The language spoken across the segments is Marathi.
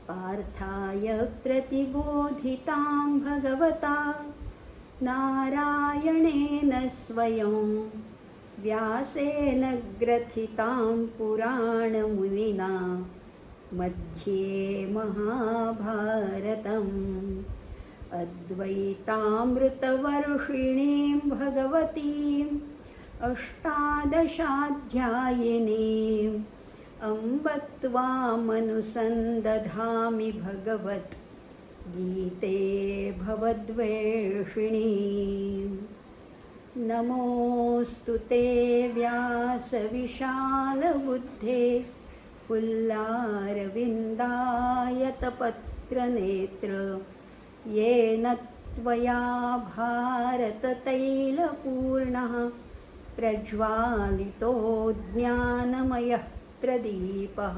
पार्थाय प्रतिबोधितां भगवता नारायणेन स्वयं व्यासेन ग्रथितां पुराणमुनिना मध्ये महाभारतम् अद्वैतामृतवर्षिणीं भगवतीम् अष्टादशाध्यायिनीम् अम्ब त्वामनुसन्दधामि भगवत् गीते भवद्वेषिणीम्। नमोऽस्तु ते व्यासविशालबुद्धे पुल्लारविन्दायतपत्रनेत्र येन त्वया भारततैलपूर्णः प्रज्वालितो ज्ञानमयः प्रदीपः।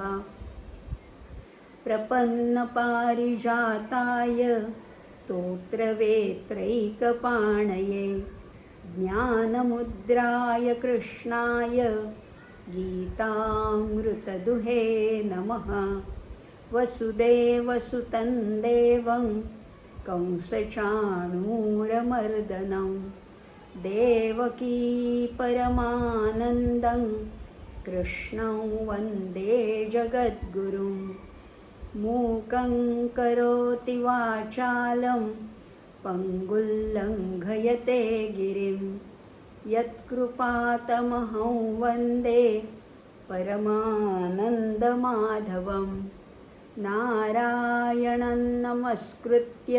प्रपन्नपारिजाताय स्तोत्रवेत्रैकपाणये ज्ञानमुद्राय कृष्णाय गीतामृतदुहे नमः। वसुदेवसुतं देवं कंसचाणूरमर्दनं देवकी परमानन्दं कृष्णं वन्दे जगद्गुरुं। मूकं करोति वाचालं पङ्गुं लङ्घयते गिरिं यत्कृपातमहं वन्दे परमानन्दमाधवं। नारायणं नमस्कृत्य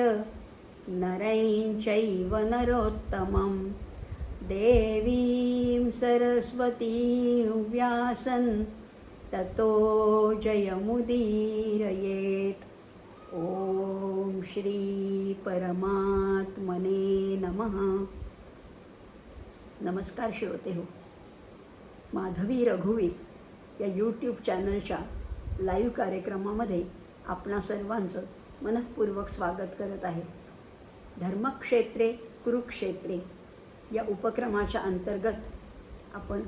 नरं चैव नरोत्तमं देवीं सरस्वतीं व्यासं ततो जयमुदीरयेत्। ॐ श्री परमात्मने नमः। नमस्कार श्रोते हो, माधवी रघुवीर या यूट्यूब चॅनलच्या लाईव्ह कार्यक्रमामध्ये आपणा सर्वांचं मनःपूर्वक स्वागत करत आहे। धर्मक्षेत्रे कुरुक्षेत्रे या उपक्रमाच्या अंतर्गत आपण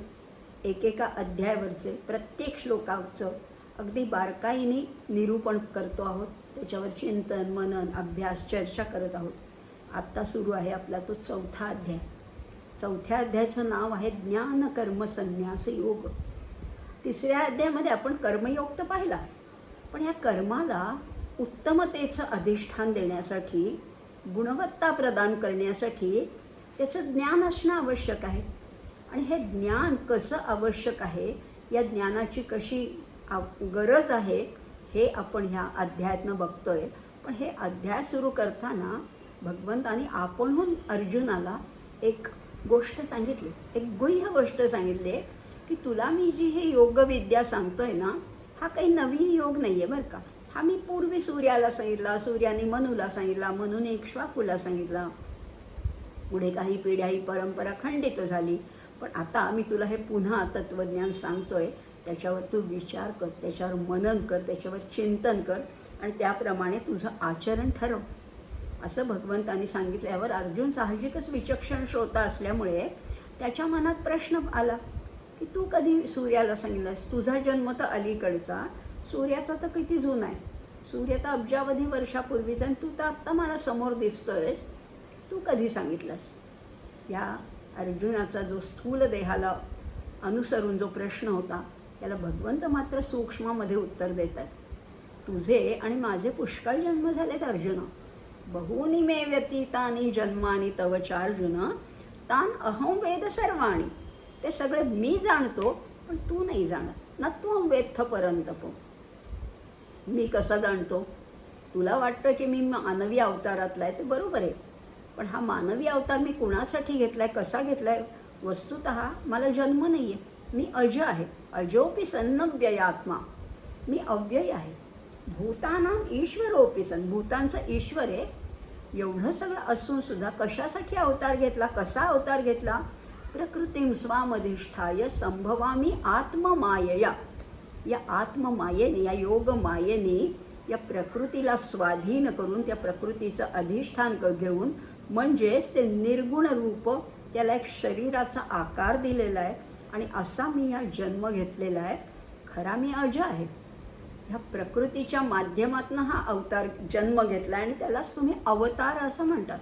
एकेका अध्यायावरचे प्रत्येक श्लोकाचं अगदी बारकाईने निरूपण करतो आहोत, त्याच्यावर चिंतन मनन अभ्यास चर्चा करत आहोत। आत्ता सुरू आहे आपला तो चौथा अध्याय। चौथ्या अध्यायाचं नाव आहे ज्ञान कर्म संन्यास योग। तिसऱ्या अध्यायामध्ये आपण कर्मयोग तर पाहिला, पण या कर्माला उत्तमतेचं अधिष्ठान देण्यासाठी गुणवत्ता प्रदान करण्यासाठी त्याचं ज्ञान असणं आवश्यक आहे। आणि हे ज्ञान कसं आवश्यक आहे, या ज्ञानाची कशी गरज आहे हे आपण ह्या अध्यायातनं बघतोय। पण हे अध्याय सुरू करताना भगवंतानी आपणहून अर्जुनाला एक गोष्ट सांगितली, एक गुह्य गोष्ट सांगितली की तुला मी जी हे योगविद्या सांगतोय ना, हा काही नवीन योग नाही आहे बरं का। हा मी पूर्वी सूर्याला सांगितला, सूर्याने मनूला सांगितला, मनूने इक्ष्वाकूला सांगितला, पुढे काही पिढ्या ही परंपरा खंडित झाली। पण आता मी तुला हे पुन्हा तत्त्वज्ञान सांगतोय, त्याच्यावर तू विचार कर, त्याच्यावर मनन कर, त्याच्यावर चिंतन कर आणि त्याप्रमाणे तुझं आचरण ठरव, असं भगवंतानी सांगितल्यावर अर्जुन साहजिकच विचक्षण श्रोता असल्यामुळे त्याच्या मनात प्रश्न आला की तू कधी सूर्याला सांगितलंस? तुझा जन्म तर अलीकडचा, सूर्याचा तर किती जुना आहे, सूर्य तर अब्जावधी वर्षापूर्वीचा, आणि तू तर आत्ता मला समोर दिसतोयस, तू कधी सांगितलंस? या अर्जुनाचा जो स्थूल देहाला अनुसरून जो प्रश्न होता त्याला भगवंत मात्र सूक्ष्मामध्ये उत्तर देतात। तुझे आणि माझे पुष्कळ जन्म झालेत अर्जुन, बहूनि मे व्यतीतानि जन्मानि तव चार्जुन तान अहं वेद सर्वाणि। ते सगळे मी जाणतो, पण तू नाही जाणत। न त्वं वेत्थ परंतप। मी कसा जाणतो? तुला वाटतं की मी मानवी अवतारातला आहे, ते बरोबर आहे, पण हा मानवी अवतार मी कुणासाठी घेतलाय, कसा घेतलाय? वस्तुतः मला जन्म नाही आहे, मी अज आहे, अजोपि सन्नव्ययात्मा, मी अव्यय आहे। भूतानां ईश्वरोपि सन्, भूतांचा ईश्वर आहे, एवढं सगळं असून सुद्धा कशासाठी अवतार घेतला, कसा अवतार घेतला? प्रकृतीं स्वामधिष्ठाय संभवामी आत्ममायया। या आत्ममायेने, या योगमायेने या प्रकृतीला स्वाधीन करून त्या प्रकृतीचं अधिष्ठान घेऊन, म्हणजेच ते निर्गुण रूप, त्याला एक शरीराचा आकार दिलेला आहे आणि असा मी हा जन्म घेतलेला आहे. खरा मी अज आहे. ह्या प्रकृतीच्या माध्यमातून हा अवतार जन्म घेतला आणि त्यालाच तुम्ही अवतार असं म्हणतात.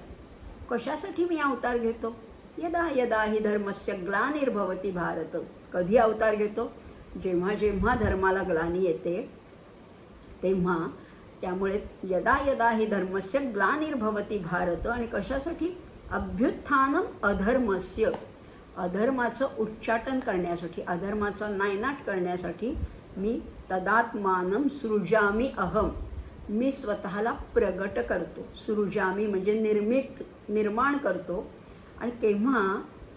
कशासाठी मी अवतार घेतो? यदा यदा हि धर्मस्य ग्लानिर्भवती भारत. कधी अवतार घेतो? जेव्हा जेव्हा धर्माला ग्लानी येते तेव्हा. त्यामुळे यदा यदा हि धर्मस्य ग्लानिर्भवती भारत. आणि कशासाठी? अभ्युत्थानम अधर्मस्य. अधर्माचं उच्चाटन करण्यासाठी, अधर्माचा नायनाट करण्यासाठी मी तदात्मानं सृजामी अहम. मी स्वतःला प्रगट करतो. सृजामी म्हणजे निर्माण करतो. आणि केव्हा,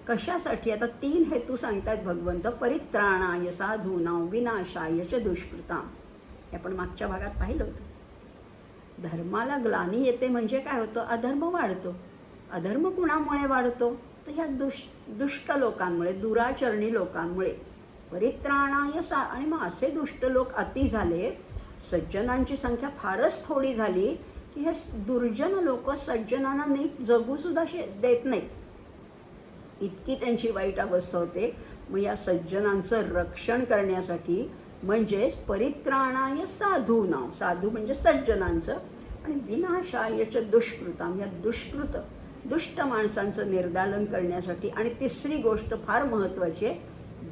कशासाठी? आता 3 हेतू सांगतात भगवंत. परित्राणाय साधूनां विनाशाय च दुष्कृतां. हे आपण मागच्या भागात पाहिलं होतं. धर्माला ग्लानी येते म्हणजे काय होतं? अधर्म वाढतो. अधर्म कुणामुळे वाढतो? तर ह्या दुष्ट लोकांमुळे, दुराचरणी लोकांमुळे. परित्राणाय आणि मग असे दुष्ट लोक अति झाले, सज्जनांची संख्या फारच थोडी झाली की हे दुर्जन लोक सज्जनांना नीट जगूसुद्धा देत नाहीत. इतकी त्यांची वाईट अवस्था होते. मग या सज्जनांचं रक्षण करण्यासाठी म्हणजेच परित्राणाय साधूनां, साधू म्हणजे सज्जनांचं, आणि विनाशायच दुष्कृतां, या दुष्ट माणसांचं निर्दालन करण्यासाठी. आणि तिसरी गोष्ट फार महत्त्वाची आहे,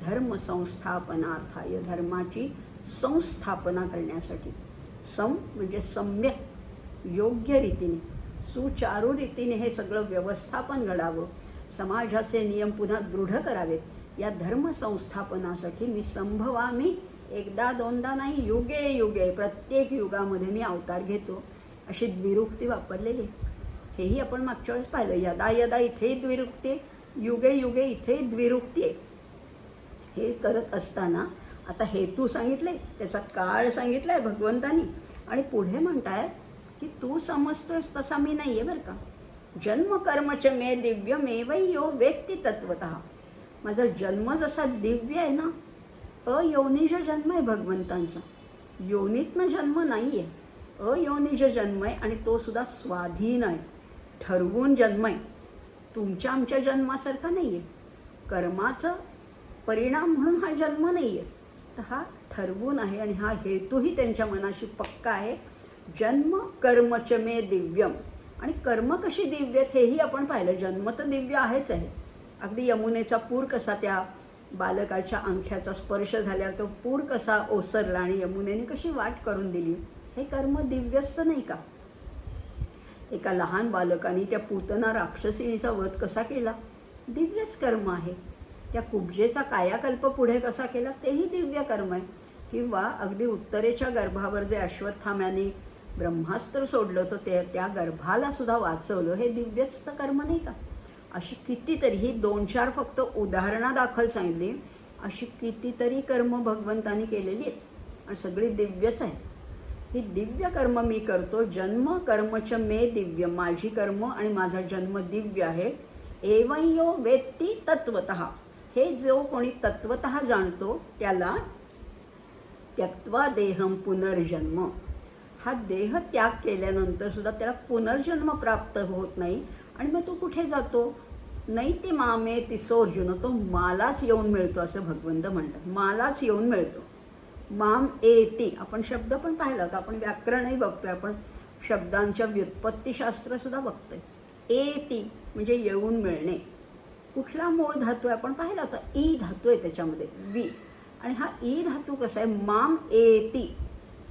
धर्मसंस्थापनार्थाय, धर्माची संस्थापना करण्यासाठी. सम म्हणजे सम्यक, योग्य रीतीने, सुचारू रीतीने हे सगळं व्यवस्थापन घडावं. समाजाचे नियम पुन्हा दृढ करावेत. या धर्मसंस्थापनासाठी मी संभवामी, एकदा दोनदा नाही, युगे युगे, प्रत्येक युगामध्ये मी अवतार घेतो. अशी द्विरुक्ती वापरलेली. हेही आपण मागच्या वेळेस पाहिलं. यदा यदा इथेही द्विरुक्ती आहे, युगे युगे इथेही द्विरुक्ती आहे. हे करत असताना आता हेतू सांगितले, त्याचा काळ सांगितला आहे भगवंतानी. आणि पुढे म्हणतायत की तू समजतोयस तसा मी नाही आहे बरं का. जन्म कर्मच मे दिव्यमेवयो वेत्ती तत्वतः. माझा जन्म जसा दिव्य आहे ना, अयोनिज जन्म आहे भगवंतांचा. योनीतनं जन्म नाही आहे, अयोनिज जन्म आहे. आणि तो सुद्धा स्वाधीन आहे, ठरवून जन्म आहे. तुमच्या आमच्या जन्मासारखा नाही आहे. कर्माचं परिणाम म्हणून हा जन्म नाही आहे, तर हा ठरवून आहे. आणि हा हेतूही त्यांच्या मनाशी पक्का आहे. जन्म कर्मच मे दिव्यम. आणि कर्म कशी दिव्य आहेत हेही आपण पाहिलं. जन्म तर दिव्य आहेच आहे. अगदी यमुनेचा पूर कसा त्या बालकाच्या अंगठ्याचा स्पर्श झाल्यावर तो पूर कसा ओसरला आणि यमुनेने कशी वाट करून दिली, हे कर्म दिव्यस्त नाही का? एका लहान बालकाने त्या पूतना राक्षसीचा वध कसा केला, दिव्यच कर्म आहे. त्या कुब्जेचा कायाकल्प पुढे कसा केला, तेही दिव्य कर्म आहे. किंवा अगदी उत्तरेच्या गर्भावर जे अश्वत्थाम्याने ब्रह्मास्त्र सोडलं होतं, त्या गर्भाला सुद्धा वाचवलं, हे दिव्यच तर कर्म नाही का? अशी कितीतरी, ही 2-4 फक्त उदाहरणादाखल सांगितली, अशी कितीतरी कर्म भगवंतानी केलेली आहेत आणि सगळी दिव्यच आहेत. ही दिव्य कर्म मी करतो. जन्म कर्मच मे दिव्य. माझी कर्म आणि माझा जन्म दिव्य आहे. एवयो वेत्ती तत्वतः. हे जो कोणी तत्वतः जाणतो त्याला त्यक्त्वा देहम पुनर्जन्म. हा देह त्याग केल्यानंतर सुद्धा त्याला पुनर्जन्म प्राप्त होत नाही. आणि मग तो कुठे जातो? नैति मामे तिसोर्जुन. तो मालाच येऊन मिळतो असं भगवंत म्हणतात. मालाच येऊन मिळतो. माम एती. आपण शब्द पण पाहिला होता. आपण व्याकरणही बघतोय, आपण शब्दांच्या व्युत्पत्तीशास्त्रसुद्धा बघतोय. एती म्हणजे येऊन मिळणे. कुठला मूळ धातू आहे आपण पाहिला होता. ई धातू आहे त्याच्यामध्ये, वी. आणि हा ई धातू कसा आहे? माम एती.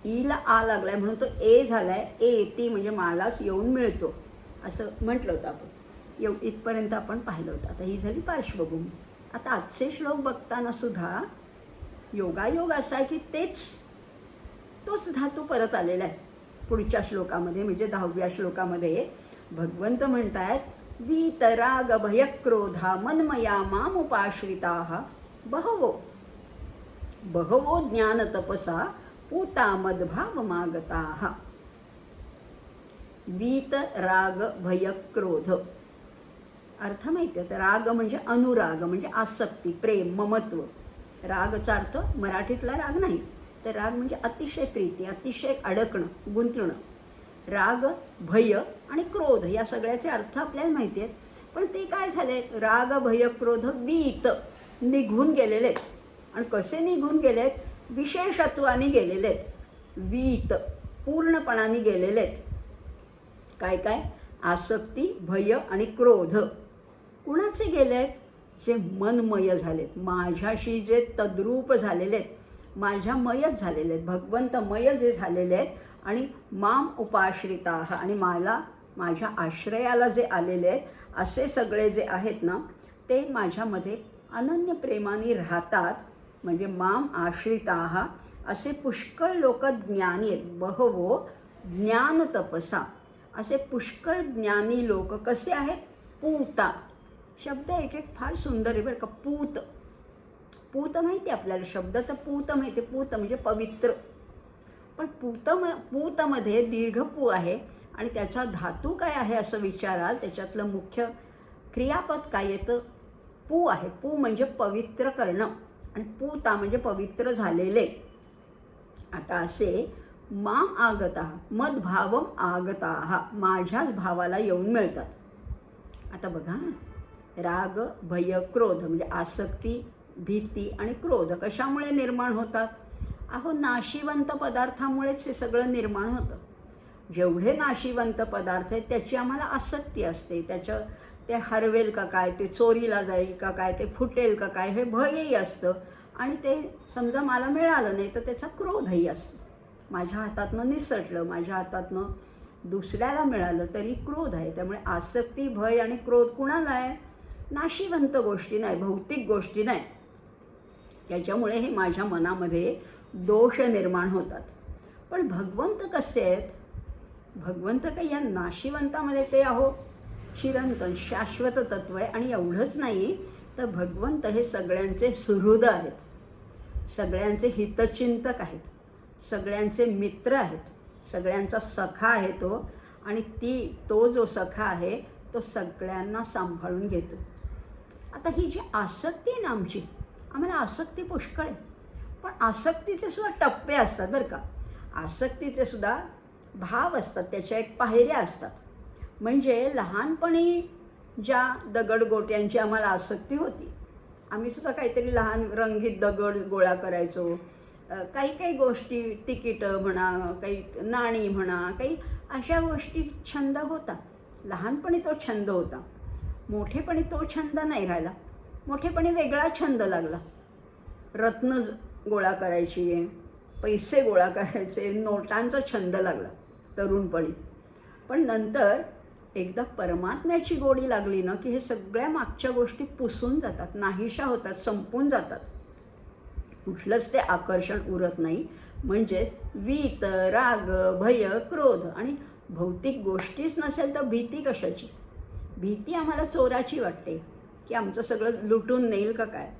ईला आ लागलाय म्हणून तो ए झालाय. एती म्हणजे मालाच येऊन मिळतो असं म्हटलं होतं आपण. इथपर्यंत आपण पाहिलं होतं. आता ही झाली पार्श्वभूमी. आता आजचे श्लोक बघताना सुद्धा योगायोग असा आहे की तोच धातू परत आलेला आहे पुढच्या श्लोकामध्ये. म्हणजे 10व्या श्लोकामध्ये भगवंत म्हणतायत, वीतराग भयक्रोधा मन्मया मामुपाश्रिताः बहवो ज्ञान तपसा पूता मद्भावमागताः. वीत राग भय क्रोध. अर्थ माहिती आहे? तर राग म्हणजे अनुराग, म्हणजे आसक्ती, प्रेम, ममत्व. रागचा अर्थ मराठीतला राग नाही, तर राग म्हणजे अतिशय प्रीती, अतिशय अडकणं, गुंतणं. राग, भय आणि क्रोध या सगळ्याचे अर्थ आपल्याला माहिती आहेत. पण ते काय झाले? राग भय क्रोध वीत. निघून गेलेले आहेत. आणि कसे निघून गेले आहेत? विशेषत्वाने गेलेले आहेत, वीत पूर्णपणाने गेलेले आहेत. काय काय? आसक्ती, भय आणि क्रोध. कुणाचे गेले आहेत? जे मनमय झालेत, माझ्याशी जे तद्रूप झालेले आहेत, माझ्यामयच झालेले आहेत, भगवंतमय जे झालेले आहेत. आणि माम उपाश्रिता, आणि मला माझ्या आश्रयाला जे आलेले आहेत असे सगळे जे आहेत ना, ते माझ्यामध्ये अनन्य प्रेमाने राहतात. म्हणजे माम आश्रिता असे पुष्कळ लोक ज्ञानी आहेत. बहवो ज्ञान तपसा, असे पुष्कळ ज्ञानी लोक कसे आहेत? पूता. शब्द एक एक फार सुंदर आहे बरं का. पूत, पूत माहिती आहे आपल्याला, शब्द तर पूत माहिती आहे. पूत म्हणजे पवित्र. पण पूतमध्ये दीर्घ पू आहे आणि त्याचा धातू काय आहे असं विचाराल, त्याच्यातलं मुख्य क्रियापद काय येतं? पू आहे. पू म्हणजे पवित्र करणं आणि पूता म्हणजे पवित्र झालेले. आता असे माम आगता, मद्भावम आगता, माझ्याच भावाला येऊन मिळतात. आता बघा, राग, भय, क्रोध म्हणजे आसक्ती, भीती आणि क्रोध कशामुळे निर्माण होतात? अहो, नाशिवंत पदार्थामुळेच हे सगळं निर्माण होतं. जेवढे नाशिवंत पदार्थ आहेत त्याची आम्हाला आसक्ती असते. ते हरवेल का काय, ते चोरीला जाईल का काय, ते फुटेल का काय, हे भयही असतं. आणि ते समजा मला मिळालं नाही तर त्याचा क्रोधही असतो. माझ्या हातातनं निसटलं, माझ्या हातातनं दुसऱ्याला मिळालं तरी क्रोध आहे. त्यामुळे आसक्ती, भय आणि क्रोध कुणाला आहे? नाशिवंत गोष्टी नाही, भौतिक गोष्टी नाही. त्याच्यामुळे हे माझ्या मनामध्ये दोष निर्माण होतात. पण भगवंत कसे आहेत? भगवंत काही या नाशिवंतामध्ये ते अहो चिरंतन शाश्वत तत्व आहे. आणि एवढंच नाही तर भगवंत हे सगळ्यांचे सुहृद आहेत, सगळ्यांचे हितचिंतक आहेत, सगळ्यांचे मित्र आहेत, सगळ्यांचा सखा आहे तो. आणि तो जो सखा आहे तो सगळ्यांना सांभाळून घेतो. आता ही जी आसक्ती आहे ना आमची, आम्हाला आसक्ती पुष्कळ आहे. पण आसक्तीचे सुद्धा टप्पे असतात बरं का. आसक्तीचे सुद्धा भाव असतात, त्याच्या एक पायऱ्या असतात. म्हणजे लहानपणी ज्या दगडगोट्यांची आम्हाला आसक्ती होती, आम्ही सुद्धा काहीतरी लहान रंगीत दगड गोळा करायचो. काही काही गोष्टी, तिकीटं म्हणा, काही नाणी म्हणा, काही अशा गोष्टी छंद होता. लहानपणी तो छंद होता. मोठेपणी तो छंद नाही राहिला. मोठेपणी वेगळा छंद लागला. रत्न गोळा करायची, पैसे गोळा करायचे, नोटांचा छंद लागला तरुणपणी. पण नंतर एकदा परमात्म्याची गोडी लागली ना की हे सगळ्या मागच्या गोष्टी पुसून जातात, नाहीशा होतात, संपून जातात. कुठलंच ते आकर्षण उरत नाही. म्हणजेच वीत, राग, भय, क्रोध. आणि भौतिक गोष्टीच नसेल तर भीती कशाची? भीती आम्हाला चोराची वाटते की आमचं सगळं लुटून नेईल का काय.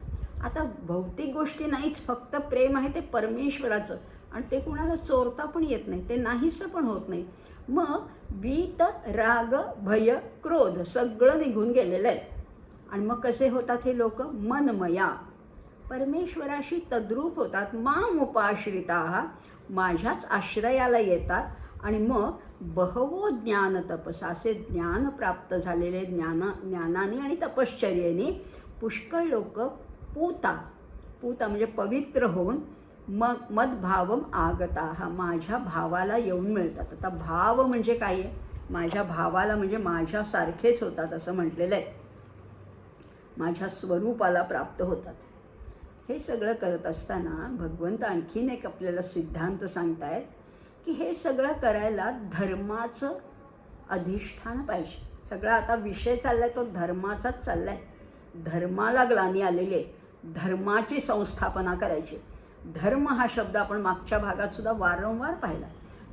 आता भौतिक गोष्टी नाहीच, फक्त प्रेम आहे ते परमेश्वराचं. आणि ते कुणाला चोरता पण येत नाही, ते नाहीसं पण होत नाही. मग वीत, राग, भय, क्रोध सगळं निघून गेलेलं आहे. आणि मग कसे होतात हे लोक? मनमया, परमेश्वराशी तद्रूप होतात. माम उपाश्रिता, माझ्याच आश्रयाला येतात. आणि मग बहवो ज्ञान तपसा, असे ज्ञान प्राप्त झालेले, ज्ञानाने आणि तपश्चर्येने पुष्कळ लोक पूता म्हणजे पवित्र होऊन मग मद्भावम आगता, माझ्या भावाला येऊन मिळतात. आता भाव म्हणजे काय आहे? माझ्या भावाला म्हणजे माझ्यासारखेच होतात असं म्हटलेलं आहे. माझ्या स्वरूपाला प्राप्त होतात. हे सगळं करत असताना भगवंत आणखीन एक आपल्याला सिद्धांत सांगतायत की हे सगळं करायला धर्माचं अधिष्ठान पाहिजे. सगळा आता विषय चालला आहे तो धर्माचाच चालला आहे. धर्माला ग्लानी आलेली आहे. धर्माची संस्थापना करायची. धर्म हा शब्द आपण मागच्या भागात सुद्धा वारंवार पाहिला.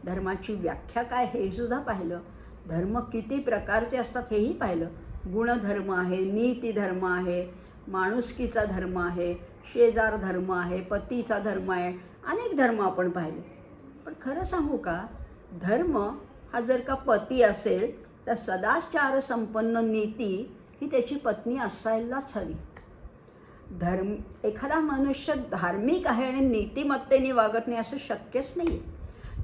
धर्माची व्याख्या काय हे सुद्धा पाहिलं. धर्म किती प्रकारचे असतात हेही पाहिलं. गुणधर्म आहे, नीती धर्म आहे, माणुसकीचा धर्म आहे, शेजार धर्म आहे, पतीचा धर्म आहे, अनेक धर्म आपण पाहिले. पण खरं सांगू का, धर्म हा जर का पती असेल तर सदाचार संपन्न नीती ही त्याची पत्नी असायलाच हवी. एखादा मनुष्य धार्मिक आहे आणि नीतिमत्तेने वागत नाही असं शक्यच नाही.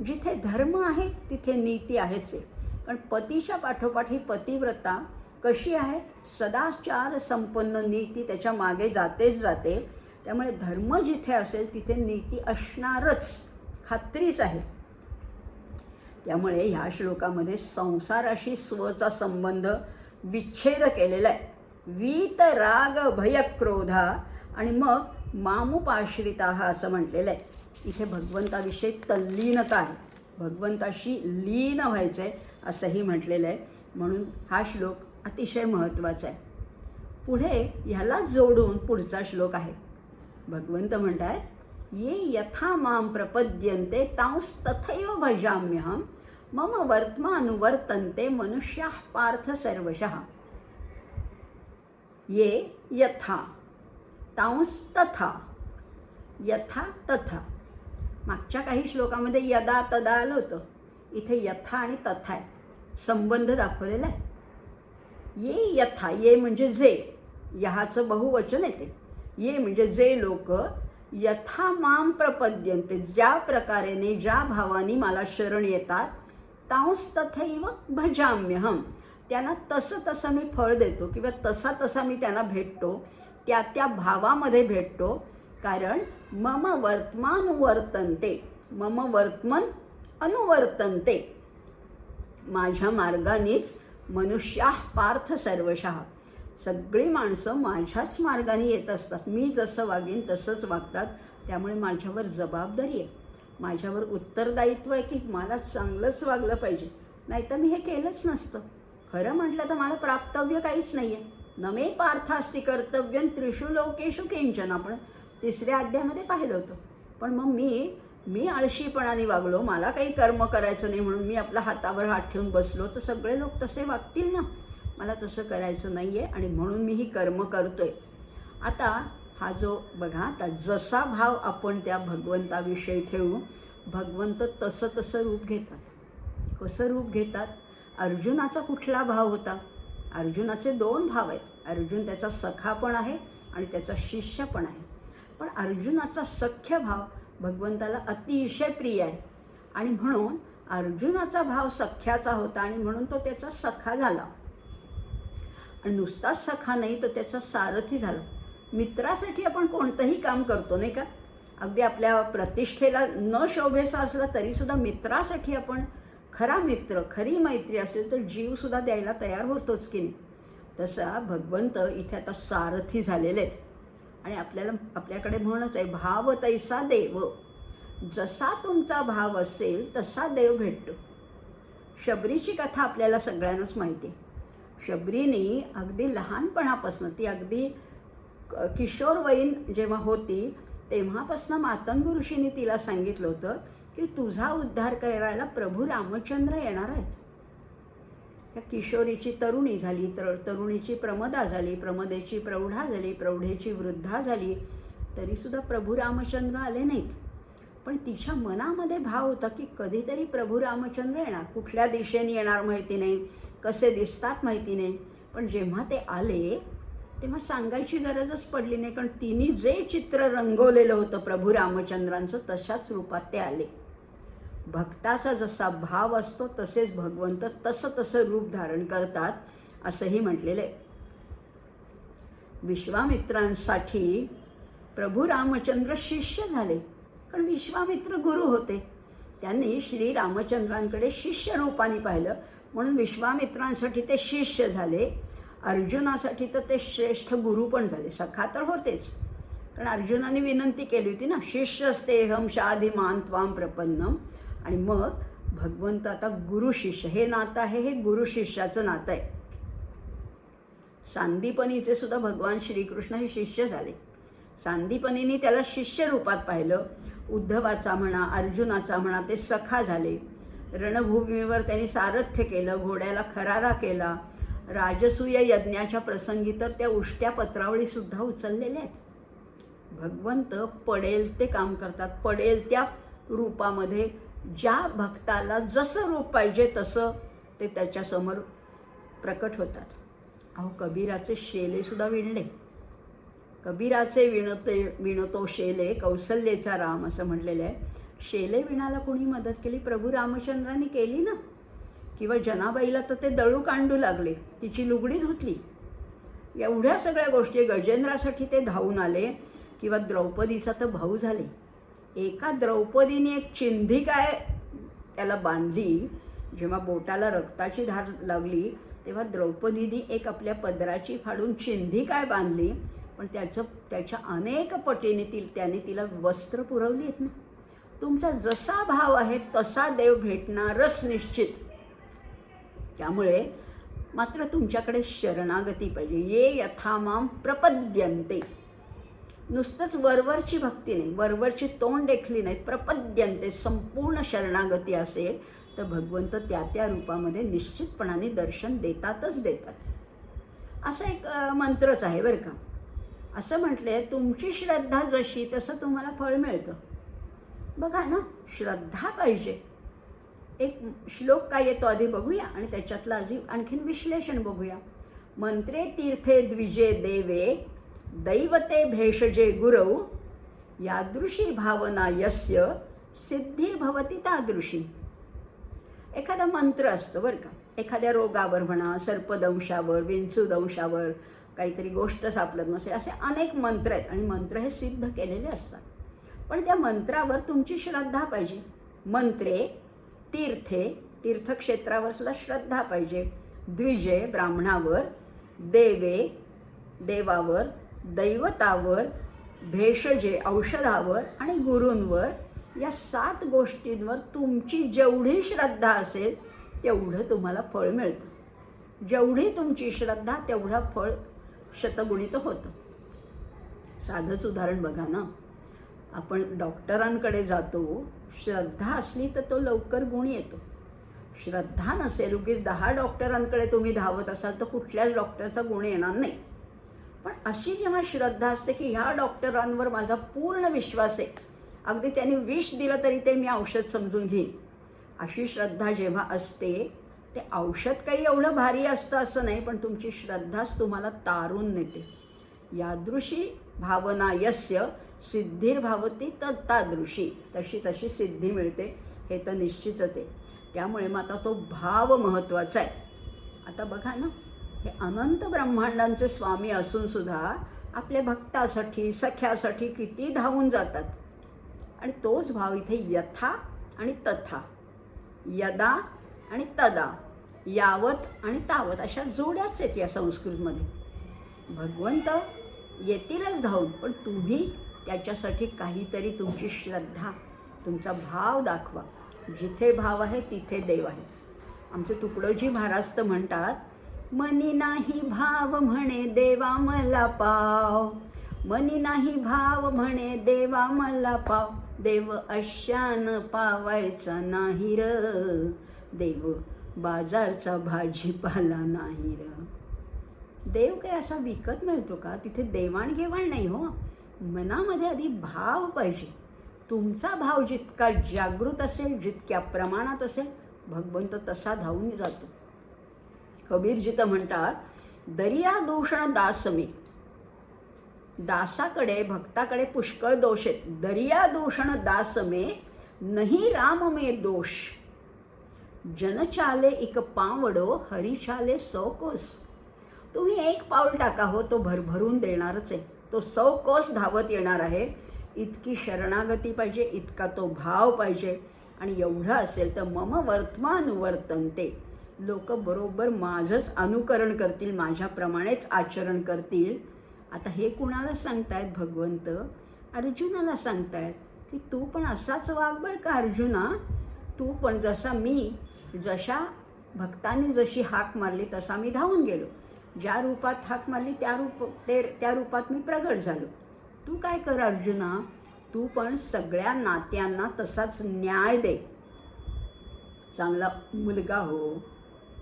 जिथे धर्म आहे तिथे नीती आहेच आहे. कारण पतीच्या पाठोपाठ ही पतिव्रता कशी आहे? सदाचार संपन्न नीती त्याच्या मागे जातेच जाते. त्यामुळे धर्म जिथे असेल तिथे नीती असणारच, खात्रीच आहे. त्यामुळे ह्या श्लोकामध्ये संसाराशी स्वचा संबंध विच्छेद केलेला आहे. वीत राग भय क्रोधा आणि मग मामुपाश्रिता असं म्हटलेलं आहे. इथे भगवंताविषयी तल्लीनता आहे, भगवंताशी लीन व्हायचं आहे असंही म्हटलेलं आहे. म्हणून हा श्लोक अतिशय महत्त्वाचा आहे. पुढे ह्यालाच जोडून पुढचा श्लोक आहे. भगवंत म्हणतात, ये यथा मां प्रपद्यन्ते तांस तथैव भजाम्यहं मम वर्त्मानुवर्तन्ते मनुष्याः पार्थ सर्वशः. ये यथा तांस तथा, यथा तथा. मागच्या काही श्लोकामध्ये यदा तदा आलं होतं. इथे यथा आणि तथा आहे, संबंध दाखवलेला आहे. ये यथा, ये म्हणजे जे, यहाचं बहुवचन येते. ये म्हणजे जे लोक यथा मां प्रपद्यन्ते, ज्या प्रकारेने ज्या भावानी मला शरण येतात, तांस तथैव भजाम्यहं, त्यांना तसं तसं मी फळ देतो किंवा तसा तसा मी त्यांना भेटतो, त्या त्या भावामध्ये भेटतो. कारण मम वर्त्मानुवर्तन्ते, मम वर्त्मन अनुवर्तन्ते, माझ्या मार्गानेच मनुष्याः पार्थ सर्वशः, सगळी माणसं माझ्याच मार्गाने येत असतात. मी जसं वागेन तसंच वागतात. त्यामुळे माझ्यावर जबाबदारी आहे, माझ्यावर उत्तरदायित्व आहे की मला चांगलंच वागलं पाहिजे, नाहीतर मी हे केलंच नसतं. खरं म्हटलं तर मला प्राप्तव्य काहीच नाही आहे. न मे पार्थास्ति कर्तव्यं त्रिषु लोकेषु किंचन, आपण 3ऱ्या अध्यायामध्ये पाहिलं होतं. पण मग मी आळशीपणाने वागलो, मला काही कर्म करायचं नाही म्हणून मी आपला हातावर हात ठेवून बसलो, तर सगळे लोक तसे वागतील ना. मला तसं करायचं नाही आहे आणि म्हणून मी ही कर्म करतो आहे. आता हा जो बघा, आता जसा भाव आपण त्या भगवंताविषयी ठेवू, भगवंत तसं तसं रूप घेतात. कसं रूप घेतात? अर्जुनाचा कुठला भाव होता? अर्जुनाचे 2 भाव आहेत. अर्जुन त्याचा सखा पण आहे आणि त्याचा शिष्य पण आहे. पण अर्जुनाचा सख्य भाव भगवंताला अतिशय प्रिय आहे आणि म्हणून अर्जुनाचा भाव सख्याचा होता आणि म्हणून तो त्याचा सखा झाला. आणि नुसताच सखा नाही तर त्याचा सारथी झाला. मित्रासाठी आपण कोणतंही काम करतो नाही का? अगदी आपल्या प्रतिष्ठेला न शोभेसा असला तरीसुद्धा मित्रासाठी आपण, खरा मित्र, खरी मैत्री असेल तर जीवसुद्धा द्यायला तयार होतोच की नाही. तसा भगवंत इथे आता सारथी झालेले आहेत. आणि आपल्याकडे म्हणच आहे, भाव तैसा देव, जसा तुमचा भाव असेल तसा देव भेटतो. शबरीची कथा आपल्याला सगळ्यांनाच माहिती आहे. शबरीने अगदी लहानपणापासून, ती अगदी किशोरवयीन जेव्हा होती तेव्हापासून मातंग ऋषीने तिला सांगितलं होतं की तुझा उद्धार करायला प्रभू रामचंद्र येणार आहेत. या किशोरीची तरुणी झाली, तरुणीची प्रमदा झाली, प्रमदेची प्रौढा झाली, प्रौढेची वृद्धा झाली, तरीसुद्धा प्रभू रामचंद्र आले नाहीत. पण तिच्या मनामध्ये भाव होता की कधीतरी प्रभू रामचंद्र येणार. कुठल्या दिशेने येणार माहिती नाही, कसे दिसतात माहिती नाही, पण जेव्हा ते आले तेव्हा सांगायची गरजच पडली नाही. कारण तिने जे चित्र रंगवलेलं होतं प्रभू रामचंद्रांचं तशाच रूपात ते आले. भक्ताचा जसा भाव असतो तसेच भगवंत तसं तसं रूप धारण करतात असंही म्हटलेलं आहे. विश्वामित्रांसाठी प्रभू रामचंद्र शिष्य झाले, कारण विश्वामित्र गुरु होते. त्यांनी श्री रामचंद्रांकडे शिष्य रूपाने पाहिलं म्हणून विश्वामित्रांसाठी ते शिष्य झाले. अर्जुनासाठी तर ते श्रेष्ठ गुरु पण झाले. सखा तर होतेच, कारण अर्जुनाने विनंती केली होती ना, शिष्यस्तेहम शाधिमान त्वाम प्रपन्नम. आणि मग भगवंत आता गुरु शिष्य हे नातं आहे, हे गुरु शिष्याचं नातं आहे. सांदीपनीचे सुद्धा भगवान श्रीकृष्ण हे शिष्य झाले. सांदीपनीने त्याला शिष्य रूपात पाहिलं. उद्धवाचा म्हणा, अर्जुनाचा म्हणा, ते सखा झाले. रणभूमीवर त्यांनी सारथ्य केलं, घोड्याला खरारा केला. राजसूय यज्ञाच्या प्रसंगी तर त्या उष्ट्या पत्रावळीसुद्धा उचललेल्या आहेत. भगवंत पडेल ते काम करतात, पडेल त्या रूपामध्ये ज्या भक्ताला जसं रूप पाहिजे तसं ते त्याच्यासमोर प्रकट होतात. अहो, कबीराचे शेलेसुद्धा विणले. कबीराचे विणतो शेले कौसल्येचा राम असं म्हटलेलं आहे. शेले विणायला कोणी मदत केली? प्रभू रामचंद्रांनी केली ना. किंवा जनाबाईला तर ते दळू कांडू लागले, तिची लुगडी धुतली. एवढ्या सगळ्या गोष्टी गजेंद्रासाठी ते धावून आले. किंवा द्रौपदीचा तर भाऊ झाले. एका द्रौपदीने एक चिंधी काय त्याला बांधली. जेव्हा बोटाला रक्ताची धार लागली तेव्हा द्रौपदीने एक आपल्या पदराची फाडून चिंधी काय बांधली. पण त्याच्या अनेक पटीने त्याने तिला वस्त्र पुरवली आहेत ना. तुमचा जसा भाव आहे तसा देव भेटणारच निश्चित. त्यामुळे मात्र तुमच्याकडे शरणागती पाहिजे. ये यथा माम प्रपद्यन्ते. नुसतंच वरवरची भक्ती नाही, वरवरची तोंड देखली नाही, प्रपद्यन्ते संपूर्ण शरणागती असेल तर भगवंत त्या रूपामध्ये निश्चितपणाने दर्शन देतातच देतात. असं एक मंत्रच आहे बरं का. असं म्हटले तुमची श्रद्धा जशी तसं तुम्हाला फळ मिळतं. बघा ना, श्रद्धा पाहिजे. एक श्लोक काय येतो आधी बघूया आणि त्याच्यातलं आणखीन विश्लेषण बघूया. मंत्रे तीर्थे द्विजे देवे दैवते भेषजे गुरौ यादृशी भावना यस्य सिद्धिर्भवती तादृशी. एखादा मंत्र असतो बरं का, एखाद्या रोगावर म्हणा, सर्पदंशावर, विंचूदंशावर, काहीतरी गोष्ट सापडत नसेल, असे अनेक मंत्र आहेत आणि मंत्र हे सिद्ध केलेले असतात. पण त्या मंत्रावर तुमची श्रद्धा पाहिजे. मंत्रे तीर्थे, तीर्थक्षेत्रावर सुद्धा श्रद्धा पाहिजे. द्विजे ब्राह्मणावर, देवे देवावर, दैवतावर, भेषजे औषधावर आणि गुरूंवर, या 7 गोष्टींवर तुमची जेवढी श्रद्धा असेल तेवढं तुम्हाला फळ मिळतं. जेवढी तुमची श्रद्धा तेवढं फळ शतगुणित होतं. साधंच उदाहरण बघा ना, आपण डॉक्टरांकडे जातो, श्रद्धा असली तर तो लवकर गुण येतो. श्रद्धा नसेल, उगीच 10 डॉक्टरांकडे तुम्ही धावत असाल तर कुठल्याच डॉक्टरचा गुण येणार नाही. पण अशी जेव्हा श्रद्धा असते की ह्या डॉक्टरांवर माझा पूर्ण विश्वास आहे, अगदी त्यांनी विष दिलं तरी ते मी औषध समजून घेईन, अशी श्रद्धा जेव्हा असते, ते औषध काही एवढं भारी असतं असं नाही, पण तुमची श्रद्धाच तुम्हाला तारून नेते. यादृशी भावना यस्य सिद्धिर्भवती तादृशी. तशी सिद्धी मिळते हे तर निश्चितच आहे. त्यामुळे मग आता तो भाव महत्त्वाचा आहे. आता बघा ना, हे अनंत ब्रह्मांडांचे स्वामी असून सुद्धा आपल्या भक्तासाठी, सख्यासाठी किती धावून जातात. आणि तोच भाव इथे यथा आणि तथा, यदा आणि तदा, यावत आणि तावत अशा जोड्याच आहेत या संस्कृतमध्ये. भगवंत येतीलच धावून, पण तुम्ही त्याच्यासाठी काहीतरी तुमची श्रद्धा, तुमचा भाव दाखवा. जिथे भाव आहे तिथे देव आहे. आमचे तुकडोजी महाराज तर म्हणतात, मनी नाही भाव म्हणे देवा मला पाव, मनी नाही भाव म्हणे देवा मला पाव, देव अशान पावायचा नाही र, देव बाजारचा भाजीपाला नाही र. देव काय असा विकत मिळतो का? तिथे देवाणघेवाण नाही हो. मनामध्ये आधी भाव पाहिजे. तुमचा भाव जितका जागृत असेल, जितक्या प्रमाणात असेल, भगवंत तसा धावून जातो. कबीरजी तर म्हणतात, दरिया दूषण दास में. दासाकडे, भक्ताकडे पुष्कळ दोष आहेत. दरिया दूषण दास में नहीं राम में दोष, जन चाले एक पावडो हरी चाले 100 कोस. तुम्ही एक पाऊल टाका हो, तो भरभरून देणारच आहे. तो 100 कोस धावत येणार आहे. इतकी शरणागती पाहिजे, इतका तो भाव पाहिजे. आणि एवढं असेल तर मम वर्तमानुवर्तन्ते, लोक बरोबर माझंच अनुकरण करतील, माझ्याप्रमाणेच आचरण करतील. आता हे कुणाला सांगतायत भगवंत? अर्जुनाला सांगतायत की तू पण असाच वाग बरं का अर्जुना. तू पण जशा भक्तांनी जशी हाक मारली तसा मी धावून गेलो. ज्या रूपात हाक मारली त्या रूपात मी प्रगट झालो. तू काय कर अर्जुना, तू पण सगळ्या नात्यांना तसाच न्याय दे. चांगला मुलगा हो,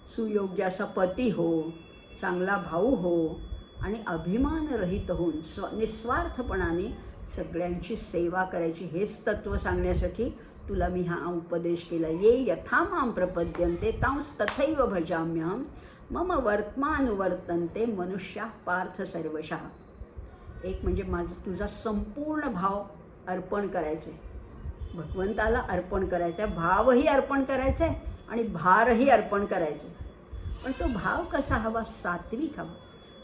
सुयोग्य असा पती हो, चांगला भाऊ हो आणि अभिमानरहित होऊन निस्वार्थपणाने सगळ्यांची सेवा करायची. हेच तत्त्व सांगण्यासाठी तुला मी हा उपदेश केला. ये यथा मां प्रपद्यन्ते तांस तथैव भजाम्यहं, मम वर्तमानुवर्तन्ते मनुष्याः पार्थ सर्वशः. एक म्हणजे तुझा संपूर्ण भाव अर्पण करायचे. भगवंताला अर्पण करायचं आहे, भावही अर्पण करायचं आहे आणि भारही अर्पण करायचं आहे. पण तो भाव कसा हवा? सात्विक हवा.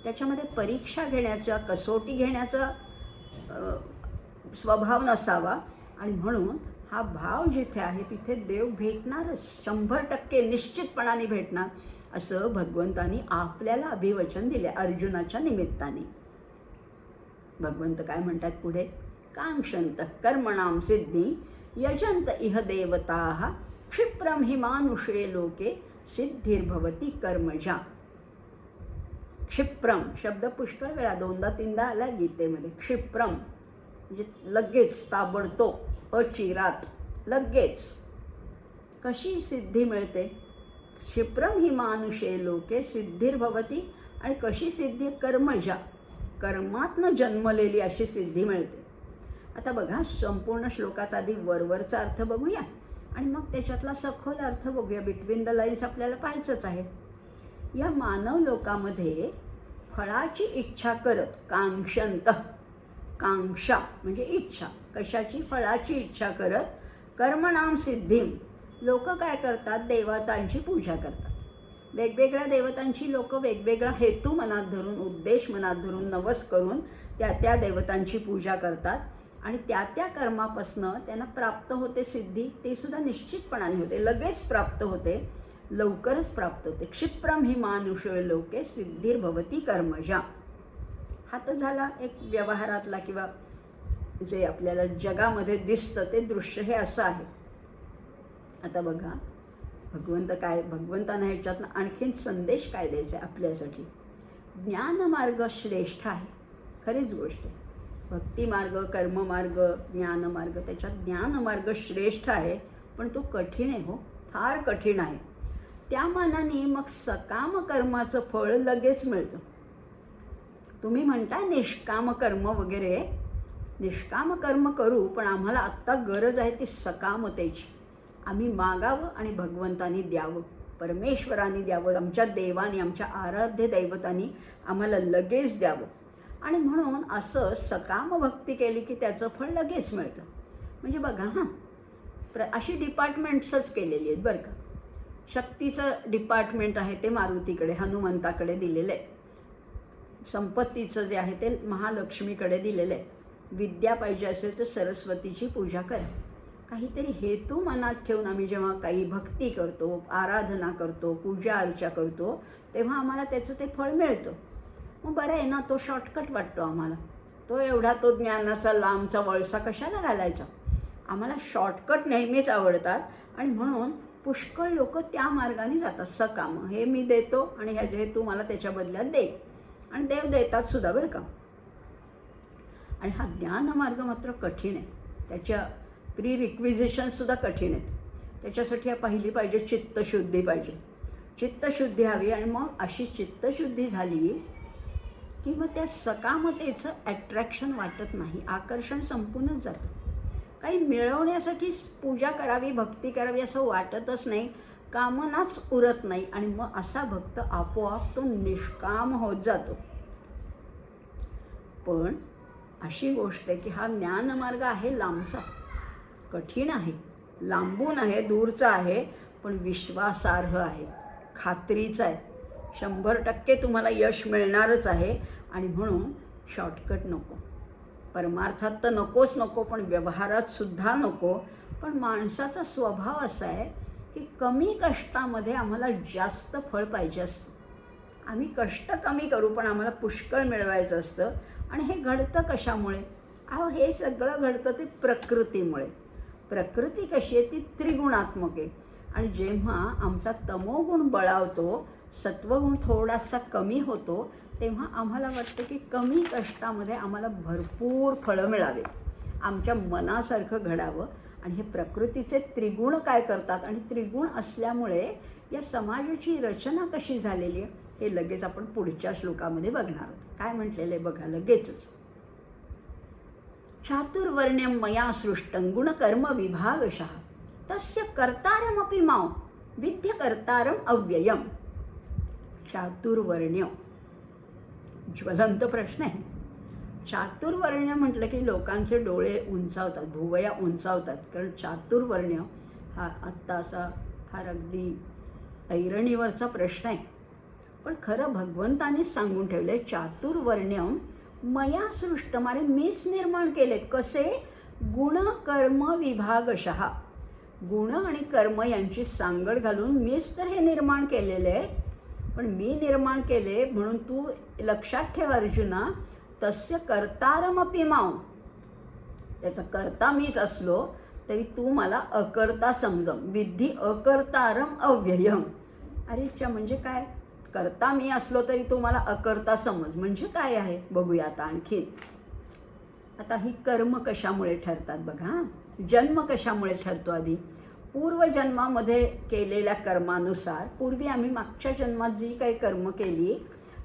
त्याच्यामध्ये परीक्षा घेण्याचा, कसोटी घेण्याचा स्वभाव नसावा. आणि म्हणून हा भाव जिथे आहे तिथे देव भेटणारच, 100% निश्चितपणाने भेटणार, असं भगवंतानी आपल्याला अभिवचन दिले अर्जुनाच्या निमित्ताने. भगवंत काय म्हणतात पुढे? कांक्षंत कर्मणाम सिद्धी यजंत इह देवताः क्षिप्रम हि मानुषे लोके सिद्धिर्भवती कर्मजा. क्षिप्रम शब्द पुष्कळ वेळा 2दा-3दा आला गीतेमध्ये. क्षिप्रम म्हणजे लगेच, ताबडतोब, अचिरात, लगेच. कशी सिद्धी मिळते? क्षिप्रम हि मानुषे लोके सिद्धिर्भवती. आणि कशी सिद्धी? कर्मजा, कर्मातनं जन्मलेली अशी सिद्धी मिळते. आता बघा, संपूर्ण श्लोकाचा आधी वरवरचा अर्थ बघूया आणि मग त्याच्यातला सखोल अर्थ बघूया. बिटवीन द लाईन्स आपल्याला पाहायचंच आहे. या मानव लोकामध्ये फळाची इच्छा करत, कांक्षंत, कांक्षा म्हणजे इच्छा, कशाची? फळाची इच्छा करत, कर्मणाम सिद्धीम, लोक काय करतात? देवतांची पूजा करतात. वेगवेगळ्या देवतांची लोक वेगवेगळा हेतू मनात धरून, उद्देश मनात धरून, नवस करून त्या देवतांची पूजा करतात आणि त्या कर्मापासनं त्यांना प्राप्त होते सिद्धी. ते सुद्धा निश्चितपणाने होते, लगेच प्राप्त होते, लवकरच प्राप्त होते. क्षिप्रम हि मानुषे लोके सिद्धिर्भवती कर्मजा. हा तर झाला एक व्यवहारातला किंवा जे आपल्याला जगामध्ये दिसतं ते दृश्य, हे असं आहे. आता बघा, भगवंतानं ह्याच्यातनं आणखीन संदेश काय द्यायचा आहे आपल्यासाठी? ज्ञानमार्ग श्रेष्ठ आहे, खरीच गोष्ट आहे. भक्तिमार्ग, कर्ममार्ग, ज्ञानमार्ग, त्याच्यात ज्ञानमार्ग श्रेष्ठ आहे, पण तो कठीण आहे हो, फार कठीण आहे. त्या मानाने मग सकाम कर्माचं फळ लगेच मिळतं. तुम्ही म्हणता निष्काम कर्म वगैरे, निष्काम कर्म करू, पण आम्हाला आत्ता गरज आहे ती सकामतेची. आम्ही मागावं आणि भगवंतानी द्यावं, परमेश्वरांनी द्यावं, आमच्या देवानी, आमच्या आराध्य दैवतांनी आम्हाला लगेच द्यावं. आणि म्हणून असं सकाम भक्ती केली की त्याचं फळ लगेच मिळतं. म्हणजे बघा अशी डिपार्टमेंट्सच केलेली आहेत बरं का. शक्तीचं डिपार्टमेंट आहे ते मारुतीकडे, हनुमंताकडे दिलेलं आहे. संपत्तीचं जे आहे ते महालक्ष्मीकडे दिलेलं आहे. विद्या पाहिजे असेल तर सरस्वतीची पूजा करा. काहीतरी हेतू मनात ठेवून आम्ही जेव्हा काही भक्ती करतो, आराधना करतो, पूजा अर्चा करतो, तेव्हा आम्हाला त्याचं ते फळ मिळतं. मग बरं आहे ना, तो शॉर्टकट वाटतो आम्हाला. तो ज्ञानाचा लांबचा वळसा कशाला घालायचा? आम्हाला शॉर्टकट नेहमीच आवडतात आणि म्हणून पुष्कळ लोक त्या मार्गाने जातात. सकाम, हे मी देतो आणि हे तू मला त्याच्या बदल्यात दे, आणि देव देतात सुद्धा बरं का. आणि हा ज्ञानमार्ग मात्र कठीण आहे. त्याच्या प्री-रिक्विजिशनसुद्धा कठीण आहेत. त्याच्यासाठी पहिली पाहिजे चित्तशुद्धी पाहिजे. चित्तशुद्धी हवी आणि मग अशी चित्तशुद्धी झाली की मग त्या सकामतेचं ॲट्रॅक्शन वाटत नाही, आकर्षण संपूनच जातं. काही मिळवण्यासाठी पूजा करावी, भक्ती करावी असं वाटतच नाही, कामनाच उरत नाही आणि मग असा भक्त आपोआप तो निष्काम होत जातो. पण अशी गोष्ट आहे की हा ज्ञानमार्ग आहे लांबचा, कठीण आहे, लांबून आहे, दूरचा आहे, पण विश्वासार्ह आहे, खात्रीचा आहे. 100% तुम्हाला यश मिळणारच आहे. आणि म्हणून शॉर्टकट नको. परमार्थात तर नको, पण व्यवहारात सुद्धा नको. पण माणसाचा स्वभाव असा आहे की कमी कष्टामध्ये आम्हाला जास्त फळ पाहिजे असतं. आम्ही कष्ट कमी करू पण आम्हाला पुष्कळ मिळवायचं असतं. आणि हे घडतं कशामुळे? हे सगळं घडतं ते प्रकृतीमुळे. प्रकृती कशी आहे? ती त्रिगुणात्मक आहे. आणि जेव्हा आमचा तमोगुण बळावतो, सत्वगुण थोडासा कमी होतो, तेव्हा आम्हाला वाटतं की कमी कष्टामध्ये आम्हाला भरपूर फळं मिळावे, आमच्या मनासारखं घडावं. आणि हे प्रकृतीचे त्रिगुण काय करतात? आणि त्रिगुण असल्यामुळे या समाजाची रचना कशी झालेली आहे हे लगेच आपण पुढच्या श्लोकामध्ये बघणार आहोत. काय म्हटलेलं आहे बघा लगेचच. चातुर्वर्ण्यं मया सृष्टं गुणकर्म विभागशः तस्य कर्तारमपि मां विद्य कर्तारम अव्ययम. चातुर्वर्ण्य ज्वलंत प्रश्न आहे. चातुर्वर्ण्य म्हटलं की लोकांचे डोळे उंचावतात, भुवया उंचावतात, कारण चातुर्वर्ण्य हा आत्ता असा फार अगदी ऐरणीवरचा प्रश्न आहे. पण खरं भगवंतानीच सांगून ठेवले, चातुर्वर्ण्यम मया सृष्टमारे, मीच निर्माण केलेत. कसे? गुण कर्म विभागशः, गुण आणि कर्म यांची सांगड घालून मीच तर हे निर्माण केलेले आहे. पण मी निर्माण केले म्हणून तू लक्षात ठेव अर्जुना, तस्य कर्तारमपि मां, त्याचा कर्ता मीच असलो तरी तू मला अकर्ता समजम. विद्धी अकर्तारम अव्ययम. अरे म्हणजे काय? कर्ता मी असलो तरी तू मला अकर्ता समज म्हणजे काय आहे? बघूया आता आणखीन. आता ही कर्म कशामुळे ठरतात बघा. जन्म कशामुळे ठरतो? आधी पूर्वजन्मामध्ये केलेल्या कर्मानुसार, पूर्वी आम्ही मागच्या जन्मात जी काही कर्म केली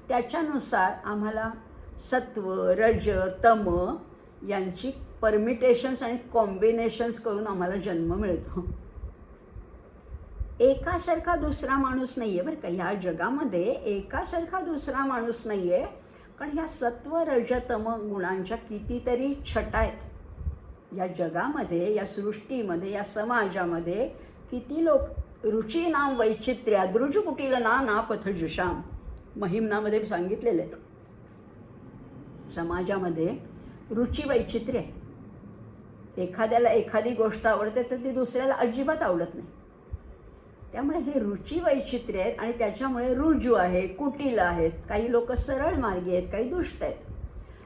त्याच्यानुसार आम्हाला सत्व, रज, तम यांची परमिटेशन्स आणि कॉम्बिनेशन्स करून आम्हाला जन्म मिळतो. एकासारखा दुसरा माणूस नाही आहे बरं का. ह्या जगामध्ये एकासारखा दुसरा माणूस नाही आहे, कारण ह्या सत्व, रज, तम गुणांच्या कितीतरी छटा आहेत या जगामध्ये, या सृष्टीमध्ये, या समाजामध्ये. किती लोक रुची नाम वैचित्र्या द्रुज कुटील ना पथजुषाम महिमनामध्ये सांगितलेलं आहे. समाजामध्ये रुची वैचित्र्य आहे. एखाद्याला एखादी गोष्ट आवडते तर ती दुसऱ्याला अजिबात आवडत नाही. त्यामुळे हे रुची वैचित्र्य आहेत आणि त्याच्यामुळे रुजू आहे, कुटील आहेत, काही लोक सरळ मार्गी आहेत, काही दुष्ट आहेत.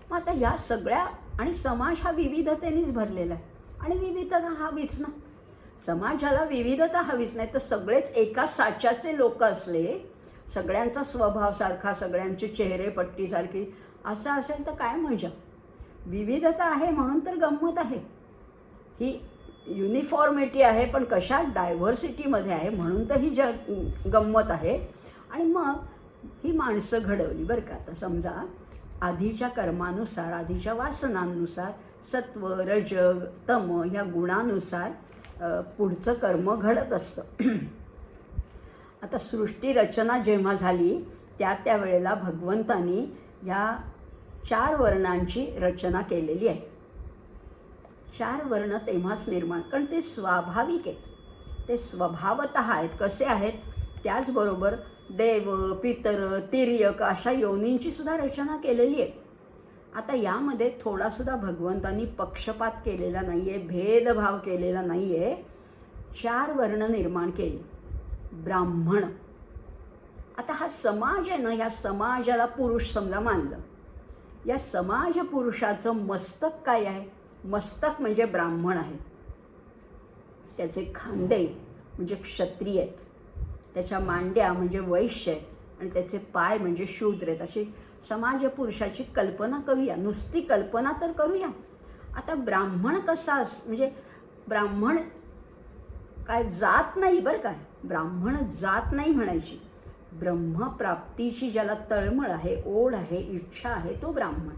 मग आता या सगळ्या, आणि समाज हा विविधतेनेच भरलेला आहे. आणि विविधता हवीच ना, समाजाला विविधता हवीच. नाही तर सगळेच एका साच्याचे लोक असले, सगळ्यांचा स्वभाव सारखा, सगळ्यांची चेहरे पट्टीसारखी असं असेल तर काय मजा. विविधता आहे म्हणून तर गंमत आहे. ही युनिफॉर्मिटी आहे पण कशा डायव्हर्सिटीमध्ये आहे म्हणून तर ही गंमत आहे. आणि मग ही माणसं घडवली बरं का. आता समजा आधीच्या कर्मानुसार, आधीच्या वासनांनुसार, सत्व, रज, तम ह्या गुणानुसार पुढचं कर्म घडत असतं. आता सृष्टी रचना जेव्हा झाली त्या वेळेला भगवंतानी या 4 वर्णांची रचना केलेली आहे. 4 वर्ण तेव्हाच निर्माण, कारण ते स्वाभाविक आहेत, ते स्वभावतः आहेत. कसे आहेत? त्याचबरोबर देव, पितर, तिर्यक अशा योनींची सुद्धा रचना केलेली आहे. आता यामध्ये थोडासुद्धा भगवंतांनी पक्षपात केलेला नाही आहे, भेदभाव केलेला नाही आहे. 4 वर्ण निर्माण केले. ब्राह्मण, आता हा समाज आहे ना, ह्या समाजाला पुरुष समजा मानलं. या समाज पुरुषाचं मस्तक काय आहे? मस्तक म्हणजे ब्राह्मण आहे. त्याचे खांदे म्हणजे क्षत्रिय आहेत, त्याच्या मांड्या म्हणजे वैश्य आहेत आणि त्याचे पाय म्हणजे शूद्र आहेत. अशी समाज पुरुषाची कल्पना करूया, नुसती कल्पना तर करूया. आता ब्राह्मण कसा म्हणजे ब्राह्मण काय जात नाही बरं काय, ब्राह्मण जात नाही म्हणायची. ब्रह्मप्राप्तीची ज्याला तळमळ आहे, ओढ आहे, इच्छा आहे, तो ब्राह्मण.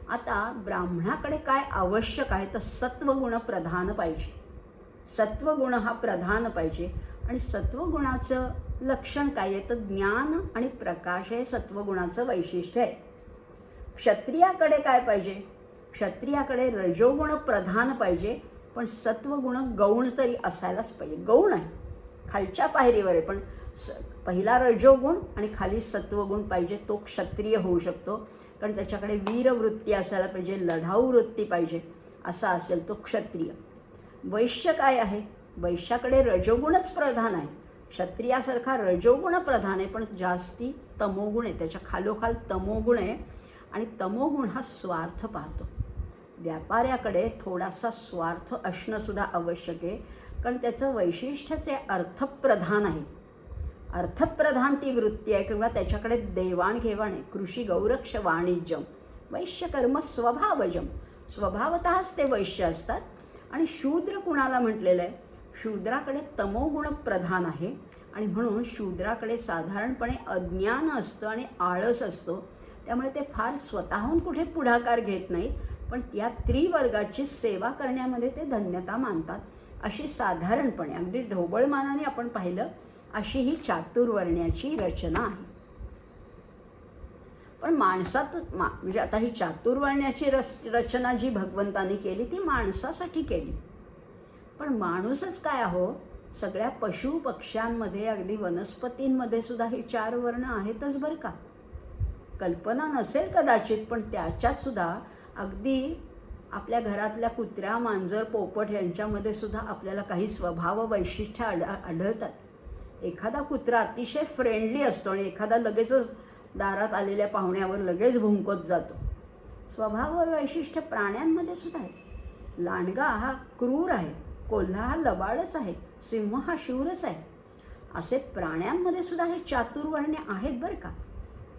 आता ब्राह्मणाकडे काय आवश्यक आहे तर सत्वगुण प्रधान पाहिजे. सत्वगुण हा प्रधान पाहिजे. आणि सत्वगुणाचं लक्षण काय आहे तर ज्ञान आणि प्रकाश हे सत्वगुणाचं वैशिष्ट्य आहे. क्षत्रियाकडे काय पाहिजे? क्षत्रियाकडे रजोगुण प्रधान पाहिजे, पण सत्वगुण गौण तरी असायलाच पाहिजे. गौण आहे, खालच्या पायरीवर आहे, पण पहिला रजोगुण आणि खाली सत्वगुण पाहिजे, तो क्षत्रिय होऊ शकतो. कारण त्याच्याकडे वीरवृत्ती असायला पाहिजे, लढाऊ वृत्ती पाहिजे, असा असेल तो क्षत्रिय. वैश्य काय आहे? वैश्याकडे रजोगुणच प्रधान आहे. क्षत्रियासारखा रजोगुण प्रधान आहे, पण जास्ती तमोगुण आहे, त्याच्या खालोखाल तमोगुण आहे. आणि तमोगुण हा स्वार्थ पाहतो. व्यापाऱ्याकडे थोडासा स्वार्थ असणंसुद्धा आवश्यक आहे, कारण त्याचं वैशिष्ट्यच आहे अर्थप्रधान आहे. अर्थप्रधान ती वृत्ती आहे किंवा त्याच्याकडे देवाणघेवाण आहे. कृषी गौरक्ष वाणिज्यम वैश्यकर्म स्वभावजम, स्वभावतःच ते वैश्य असतात. आणि शूद्र कुणाला म्हटलेलं आहे? शूद्राकडे तमोगुण प्रधान आहे आणि म्हणून शूद्राकडे साधारणपणे अज्ञान असतं आणि आळस असतो. त्यामुळे ते फार स्वतःहून कुठे पुढाकार घेत नाहीत, पण या त्रिवर्गाची सेवा करण्यामध्ये ते धन्यता मानतात. अशी साधारणपणे अगदी ढोबळमानाने आपण पाहिलं अशी ही चातुर्वर्ण्याची रचना आहे. पण माणसात म्हणजे आता ही चातुर्वर्ण्याची रचना जी भगवंतानी केली ती माणसासाठी केली. पण माणूसच काय आहो, सगळ्या पशु पक्ष्यांमध्ये अगदी वनस्पतींमध्ये सुद्धा हे 4 वर्ण आहेतच बरं का. कल्पना नसेल कदाचित, पण त्याच्यात सुद्धा अगदी आपल्या घरातल्या कुत्र्या, मांजर, पोपट यांच्यामध्ये सुद्धा आपल्याला काही स्वभाव वैशिष्ट्य आढळतात. एखादा कुत्रा अतिशय फ्रेंडली असतो आणि एखादा लगेचच दारात आलेल्या पाहुण्यावर लगेच भुंकत जातो. स्वभाव वैशिष्ट्य प्राण्यांमध्ये सुद्धा आहे. लांडगा हा क्रूर आहे, कोल्हा हा लबाडच आहे, सिंह हा शूरच आहे. असे प्राण्यांमध्ये सुद्धा हे चातुर्वर्ण्य आहेत बरं का.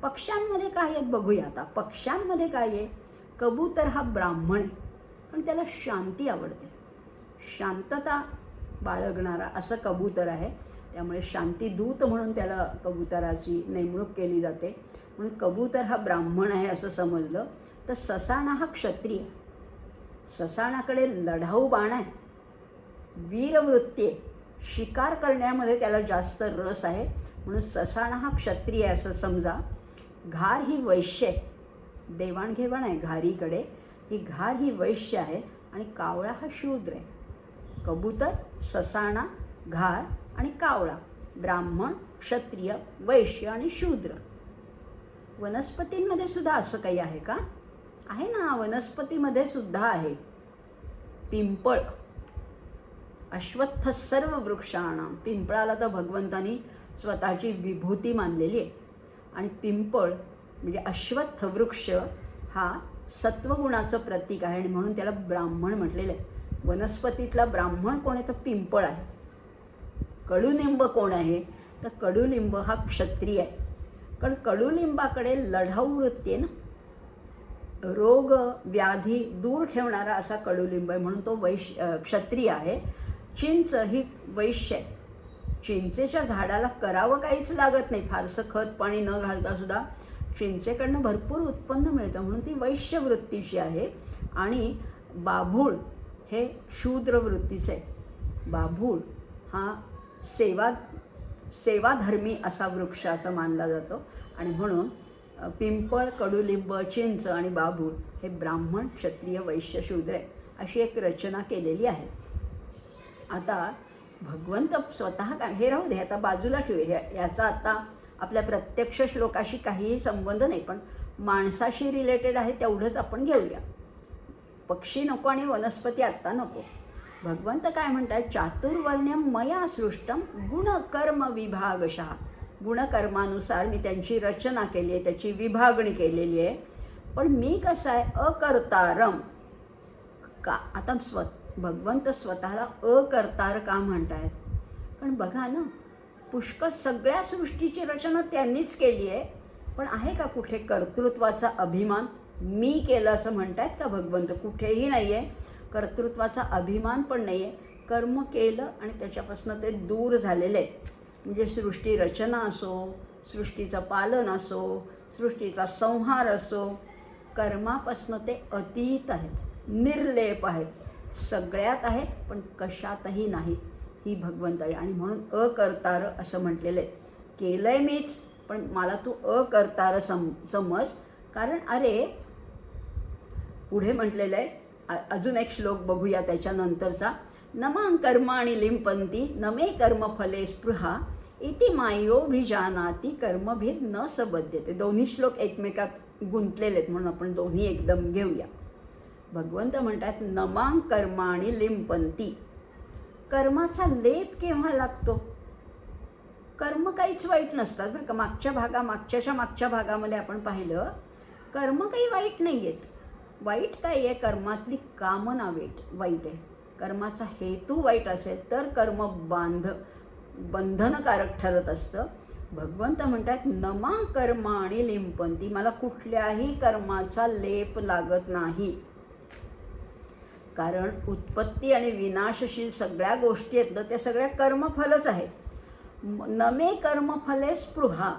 पक्ष्यांमध्ये काय आहेत बघूया आता. पक्ष्यांमध्ये काय आहे, कबूतर हा ब्राह्मण आहे, पण त्याला शांती आवडते, शांतता बाळगणारा असं कबूतर आहे. त्यामुळे शांतीदूत म्हणून त्याला कबुतराची नेमणूक केली जाते. म्हणून कबूतर हा ब्राह्मण आहे असं समजलं. तर ससाणा हा क्षत्रिय. ससाणाकडे लढाऊ बाण आहे, वीरवृत्ती आहे, शिकार करण्यामध्ये त्याला जास्त रस आहे, म्हणून ससाणा हा क्षत्रिय आहे असं समजा. घार ही वैश्य आहे, देवाणघेवाण आहे घारीकडे, ही घार ही वैश्य आहे आणि कावळा हा शूद्र आहे. कबूतर, ससाणा, घार आणि कावळा, ब्राह्मण, क्षत्रिय, वैश्य आणि शूद्र. वनस्पतींमध्ये सुद्धा असं काही आहे का? आहे ना, वनस्पतीमध्ये सुद्धा आहे. पिंपळ, अश्वत्थ सर्व वृक्षाणां. पिंपळाला तर भगवंतानी स्वतःची विभूती मानलेली आहे. आणि पिंपळ म्हणजे अश्वत्थ वृक्ष हा सत्वगुणाचं प्रतीक आहे आणि म्हणून त्याला ब्राह्मण म्हटलेलं आहे. वनस्पतीतला ब्राह्मण कोण आहे तर पिंपळ आहे. कडुलिंब कोण आहे तर कडुलिंब हा क्षत्रिय आहे. कारण कडुलिंबाकडे लढाऊ वृत्ती आहे ना, रोग व्याधी दूर ठेवणारा असा कडुलिंब आहे, म्हणून तो क्षत्रिय आहे. चिंच ही वैश्य आहे. चिंचेच्या झाडाला करावं काहीच लागत नाही, फारसं खत पाणी न घालता सुद्धा चिंचेकडनं भरपूर उत्पन्न मिळतं, म्हणून ती वैश्य वृत्तीची आहे. आणि बाभूळ हे शूद्र वृत्तीचे आहे. बाभूळ हा सेवाधर्मी असा वृक्ष असं मानला जातो आणि म्हणून पिंपळ, कडुलिंब, चिंच आणि बाभूळ हे ब्राह्मण, क्षत्रिय, वैश्य, शूद्र आहे अशी एक रचना केलेली आहे. आता भगवंत स्वतः काय, हे राहू दे आता बाजूला ठेवूया, याचा आता आपल्या प्रत्यक्ष श्लोकाशी काहीही संबंध नाही, पण माणसाशी रिलेटेड आहे तेवढंच आपण घेऊया. पक्षी नको आणि वनस्पती आत्ता नको. भगवंत काय म्हणतात, चातुर्वर्ण्यम मया सृष्टम गुणकर्म विभागशः. गुणकर्मानुसार मी त्यांची रचना केली आहे, त्याची विभागणी केलेली आहे. पण मी कसं आहे, अकर्तारम का. आता भगवंत स्वतःला अकर्तार का म्हणतायत, पण बघा ना, पुष्कळ सगळ्या सृष्टीची रचना त्यांनीच केली आहे, पण आहे का कुठे कर्तृत्वाचा अभिमान, मी केलं असं म्हणतायत का भगवंत? कुठेही नाही आहे. कर्तृत्वाचा अभिमान पण नाही आहे. कर्म केलं आणि त्याच्यापासून ते दूर झालेले आहेत. म्हणजे सृष्टी रचना असो, सृष्टीचं पालन असो, सृष्टीचा संहार असो, कर्मापासून ते अतीत आहेत, निर्लेप आहेत, सगळ्यात आहेत पण कशातही नाहीत. ही भगवंत आहे आणि म्हणून अकर्तार असं म्हटलेलं आहे. केलं आहे मीच, पण मला तू अकर्तार समज. कारण अरे पुढे म्हटलेलं आहे, अजून एक श्लोक बघूया त्याच्यानंतरचा. नमां कर्माणि लिंपंती न मे कर्मफले स्पृहा इति मायोभिजानाति कर्मभिर न सबध्यते. दोन्ही श्लोक एकमेकात गुंतलेले आहेत म्हणून आपण दोन्ही एकदम घेऊया. भगवंत म्हणतात नमां कर्माणि लिंपंती. कर्माचा लेप केव्हा लागतो? कर्म काहीच वाईट नसतात बरं का. मागच्या भागामध्ये आपण पाहिलं, कर्म काही वाईट नाही आहेत. वाईट काय आहे, कर्मातली कामना वाईट आहे. कर्माचा हेतू वाईट असेल तर कर्म बंधनकारक ठरत असतं. भगवंत म्हणतात नमा कर्माणि लिंपंती. मला कुठल्याही कर्माचा लेप लागत नाही. कारण उत्पत्ती आणि विनाशशील सगळ्या गोष्टी आहेत ना, त्या सगळ्या कर्मफलच आहेत. नमे कर्मफले स्पृहा.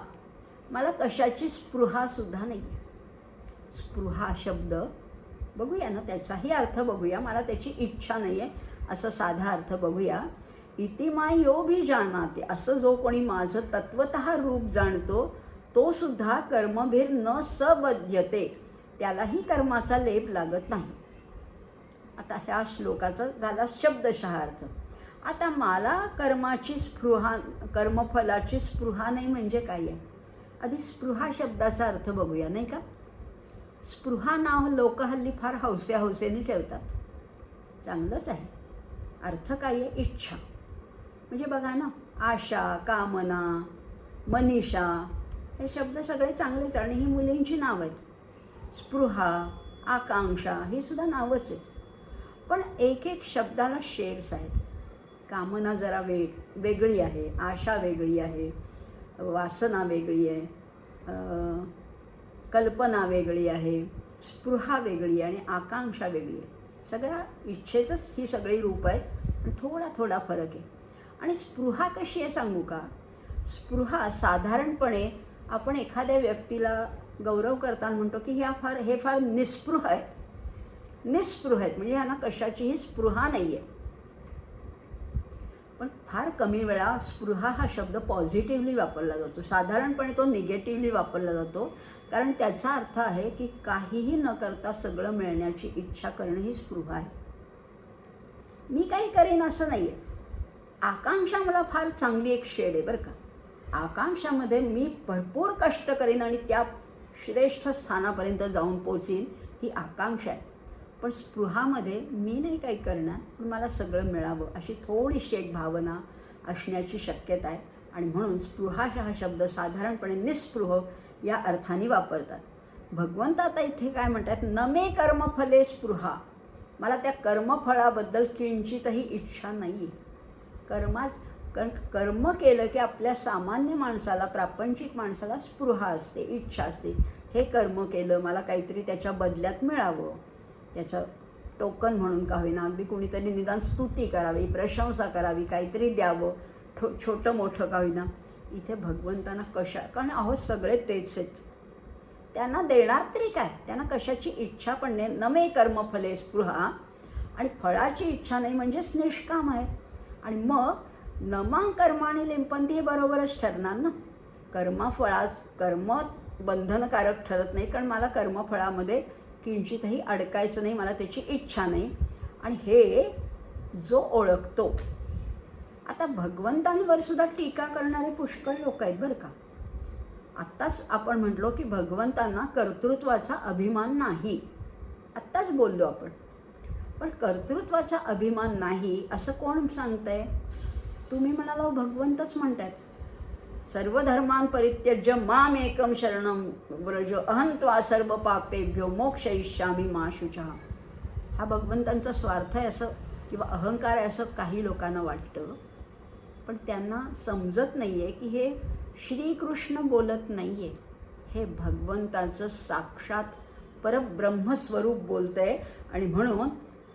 मला कशाची स्पृहासुद्धा नाही. स्पृहा शब्द बघूया ना, त्याचाही अर्थ बघूया. मला त्याची इच्छा नाही आहे असं साधा अर्थ बघूया. इति मायोभिजानाति. असं जो कोणी माझं तत्वतः रूप जाणतो तो सुद्धा कर्मभिर न सबध्यते, त्यालाही कर्माचा लेप लागत नाही. आता ह्या श्लोकाचा झाला शब्दशः अर्थ. आता मला कर्माची स्पृहा, कर्मफलाची स्पृहा नाही म्हणजे काय आहे? आधी स्पृहा शब्दाचा अर्थ बघूया, नाही का? स्पृहा नाव लोक हल्ली फार हौसेने ठेवतात. चांगलंच आहे. अर्थ काय आहे? इच्छा. म्हणजे बघा ना, आशा, कामना, मनीषा हे शब्द सगळे चांगलेच आणि ही मुलींची नावं आहेत. स्पृहा, आकांक्षा ही सुद्धा नावच आहेत. पण एक एक शब्दाला शेड्स आहेत. कामना जरा वेगळी आहे, आशा वेगळी आहे, वासना वेगळी आहे, कल्पना वेगळी आहे, स्पृहा वेगळी आहे आणि आकांक्षा वेगळी आहे. सगळ्या इच्छेचंच ही सगळी रूप आहेत आणि थोडा थोडा फरक आहे. आणि स्पृहा कशी आहे सांगू का? स्पृहा साधारणपणे आपण एखाद्या व्यक्तीला गौरव करताना म्हणतो की हे फार निस्पृह आहेत. निस्पृह आहेत म्हणजे ह्यांना कशाचीही स्पृहा नाही आहे. पण फार कमी वेळा स्पृहा हा शब्द पॉझिटिव्हली वापरला जातो. साधारणपणे तो निगेटिव्हली वापरला जातो, कारण त्याचा अर्थ आहे की काहीही न करता सगळं मिळण्याची इच्छा करणं ही स्पृहा आहे. मी काही करेन असं नाही आहे. आकांक्षा मला फार चांगली एक शेड आहे बरं का. आकांक्षामध्ये मी भरपूर कष्ट करेन आणि त्या श्रेष्ठ स्थानापर्यंत जाऊन पोचीन, ही आकांक्षा आहे. पण स्पृहामध्ये मी नाही काही करणार, पण मला सगळं मिळावं अशी थोडीशी एक भावना असण्याची शक्यता आहे. आणि म्हणून स्पृहा हा शब्द साधारणपणे निस्पृह या अर्थाने वापरतात. भगवंत आता इथे काय म्हणतात? न मे कर्मफले स्पृहा. मला त्या कर्मफळाबद्दल किंचितही इच्छा नाही आहे. कर्म केलं की आपल्या सामान्य माणसाला, प्रापंचिक माणसाला स्पृहा असते, इच्छा असते. हे कर्म केलं, मला काहीतरी त्याच्या बदल्यात मिळावं, त्याचं टोकन म्हणून का होईना, अगदी कुणीतरी निदान स्तुती करावी, प्रशंसा करावी, काहीतरी द्यावं, छोटं मोठं का होईना. इथे भगवंतांना कारण अहो सगळे तेच आहेत, त्यांना देणार तरी काय? त्यांना कशाची इच्छा पण नाही. न मे कर्मफले स्पृहा. आणि फळाची इच्छा नाही म्हणजेच निष्काम आहेत. आणि मग नमां कर्माणी लिंपंती हे बरोबरच ठरणार ना. कर्म बंधनकारक ठरत नाही, कारण मला कर्मफळामध्ये किंचितही अडकायचं नाही, मला त्याची इच्छा नाही. आणि हे जो ओळखतो. आता भगवंतांवर सुद्धा टीका करणारे पुष्कळ लोक आहेत बरं का. आत्ताच आपण म्हटलो की भगवंतांना कर्तृत्वाचा अभिमान नाही, आत्ताच बोललो आपण. पण कर्तृत्वाचा अभिमान नाही असं कोण सांगतंय? तुम्ही म्हणाला भगवंतच म्हणतात. सर्वधर्मान् परित्यज्य माम एकम शरणं व्रज अहं त्वा सर्व पापेभ्यो मोक्षयिष्यामि मा शुचः. हा भगवंतांचा स्वार्थ आहे असं किंवा अहंकार आहे असं काही लोकांना वाटतं. पण त्यांना समजत नाही आहे की हे श्रीकृष्ण बोलत नाही आहे, हे भगवंताचं साक्षात परब्रह्मस्वरूप बोलतं आहे. आणि म्हणून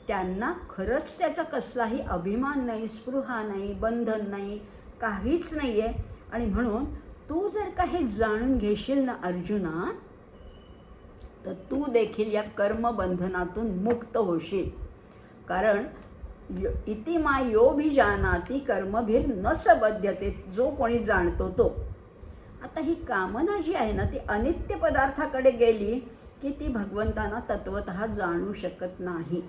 त्यांना खरंच त्याचा कसलाही अभिमान नाही, स्पृहा नाही, बंधन नाही, काहीच नाही आहे. आणि म्हणून तू जर का हे जाणून घेशील ना अर्जुना, तर तू देखील या कर्मबंधनातून मुक्त होशील. कारण इति मा योभिजानाति कर्मभिर न सबध्यते. जो कोणी जाणतो तो. आता ही कामना जी आहे ना ती अनित्य पदार्थाकडे गेली की ती भगवंतांना तत्वतः जाणू शकत नाही.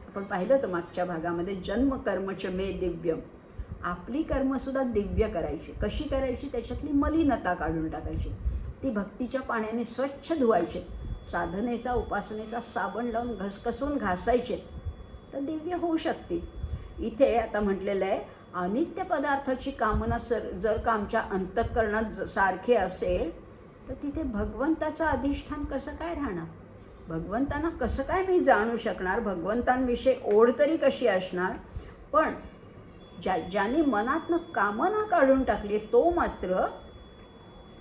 आपण पाहिलं तर मागच्या भागामध्ये जन्म कर्मच मे दिव्यम. आपली कर्मसुद्धा दिव्य करायची. कशी करायची? त्याच्यातली मलिनता काढून टाकायची. ती भक्तीच्या पाण्याने स्वच्छ धुवायचे, साधनेचा उपासनेचा साबण लावून घसकसून घासायचे, तर दिव्य होऊ शकते. इथे आता म्हटलेलं आहे अनित्य पदार्थाची कामना जर का आमच्या अंतःकरणात सारखे असेल तर तिथे भगवंताचं अधिष्ठान कसं काय राहणार? भगवंतांना कसं काय मी जाणू शकणार? भगवंतांविषयी ओढ तरी कशी असणार? पण ज्याने मनातनं कामना काढून टाकली तो मात्र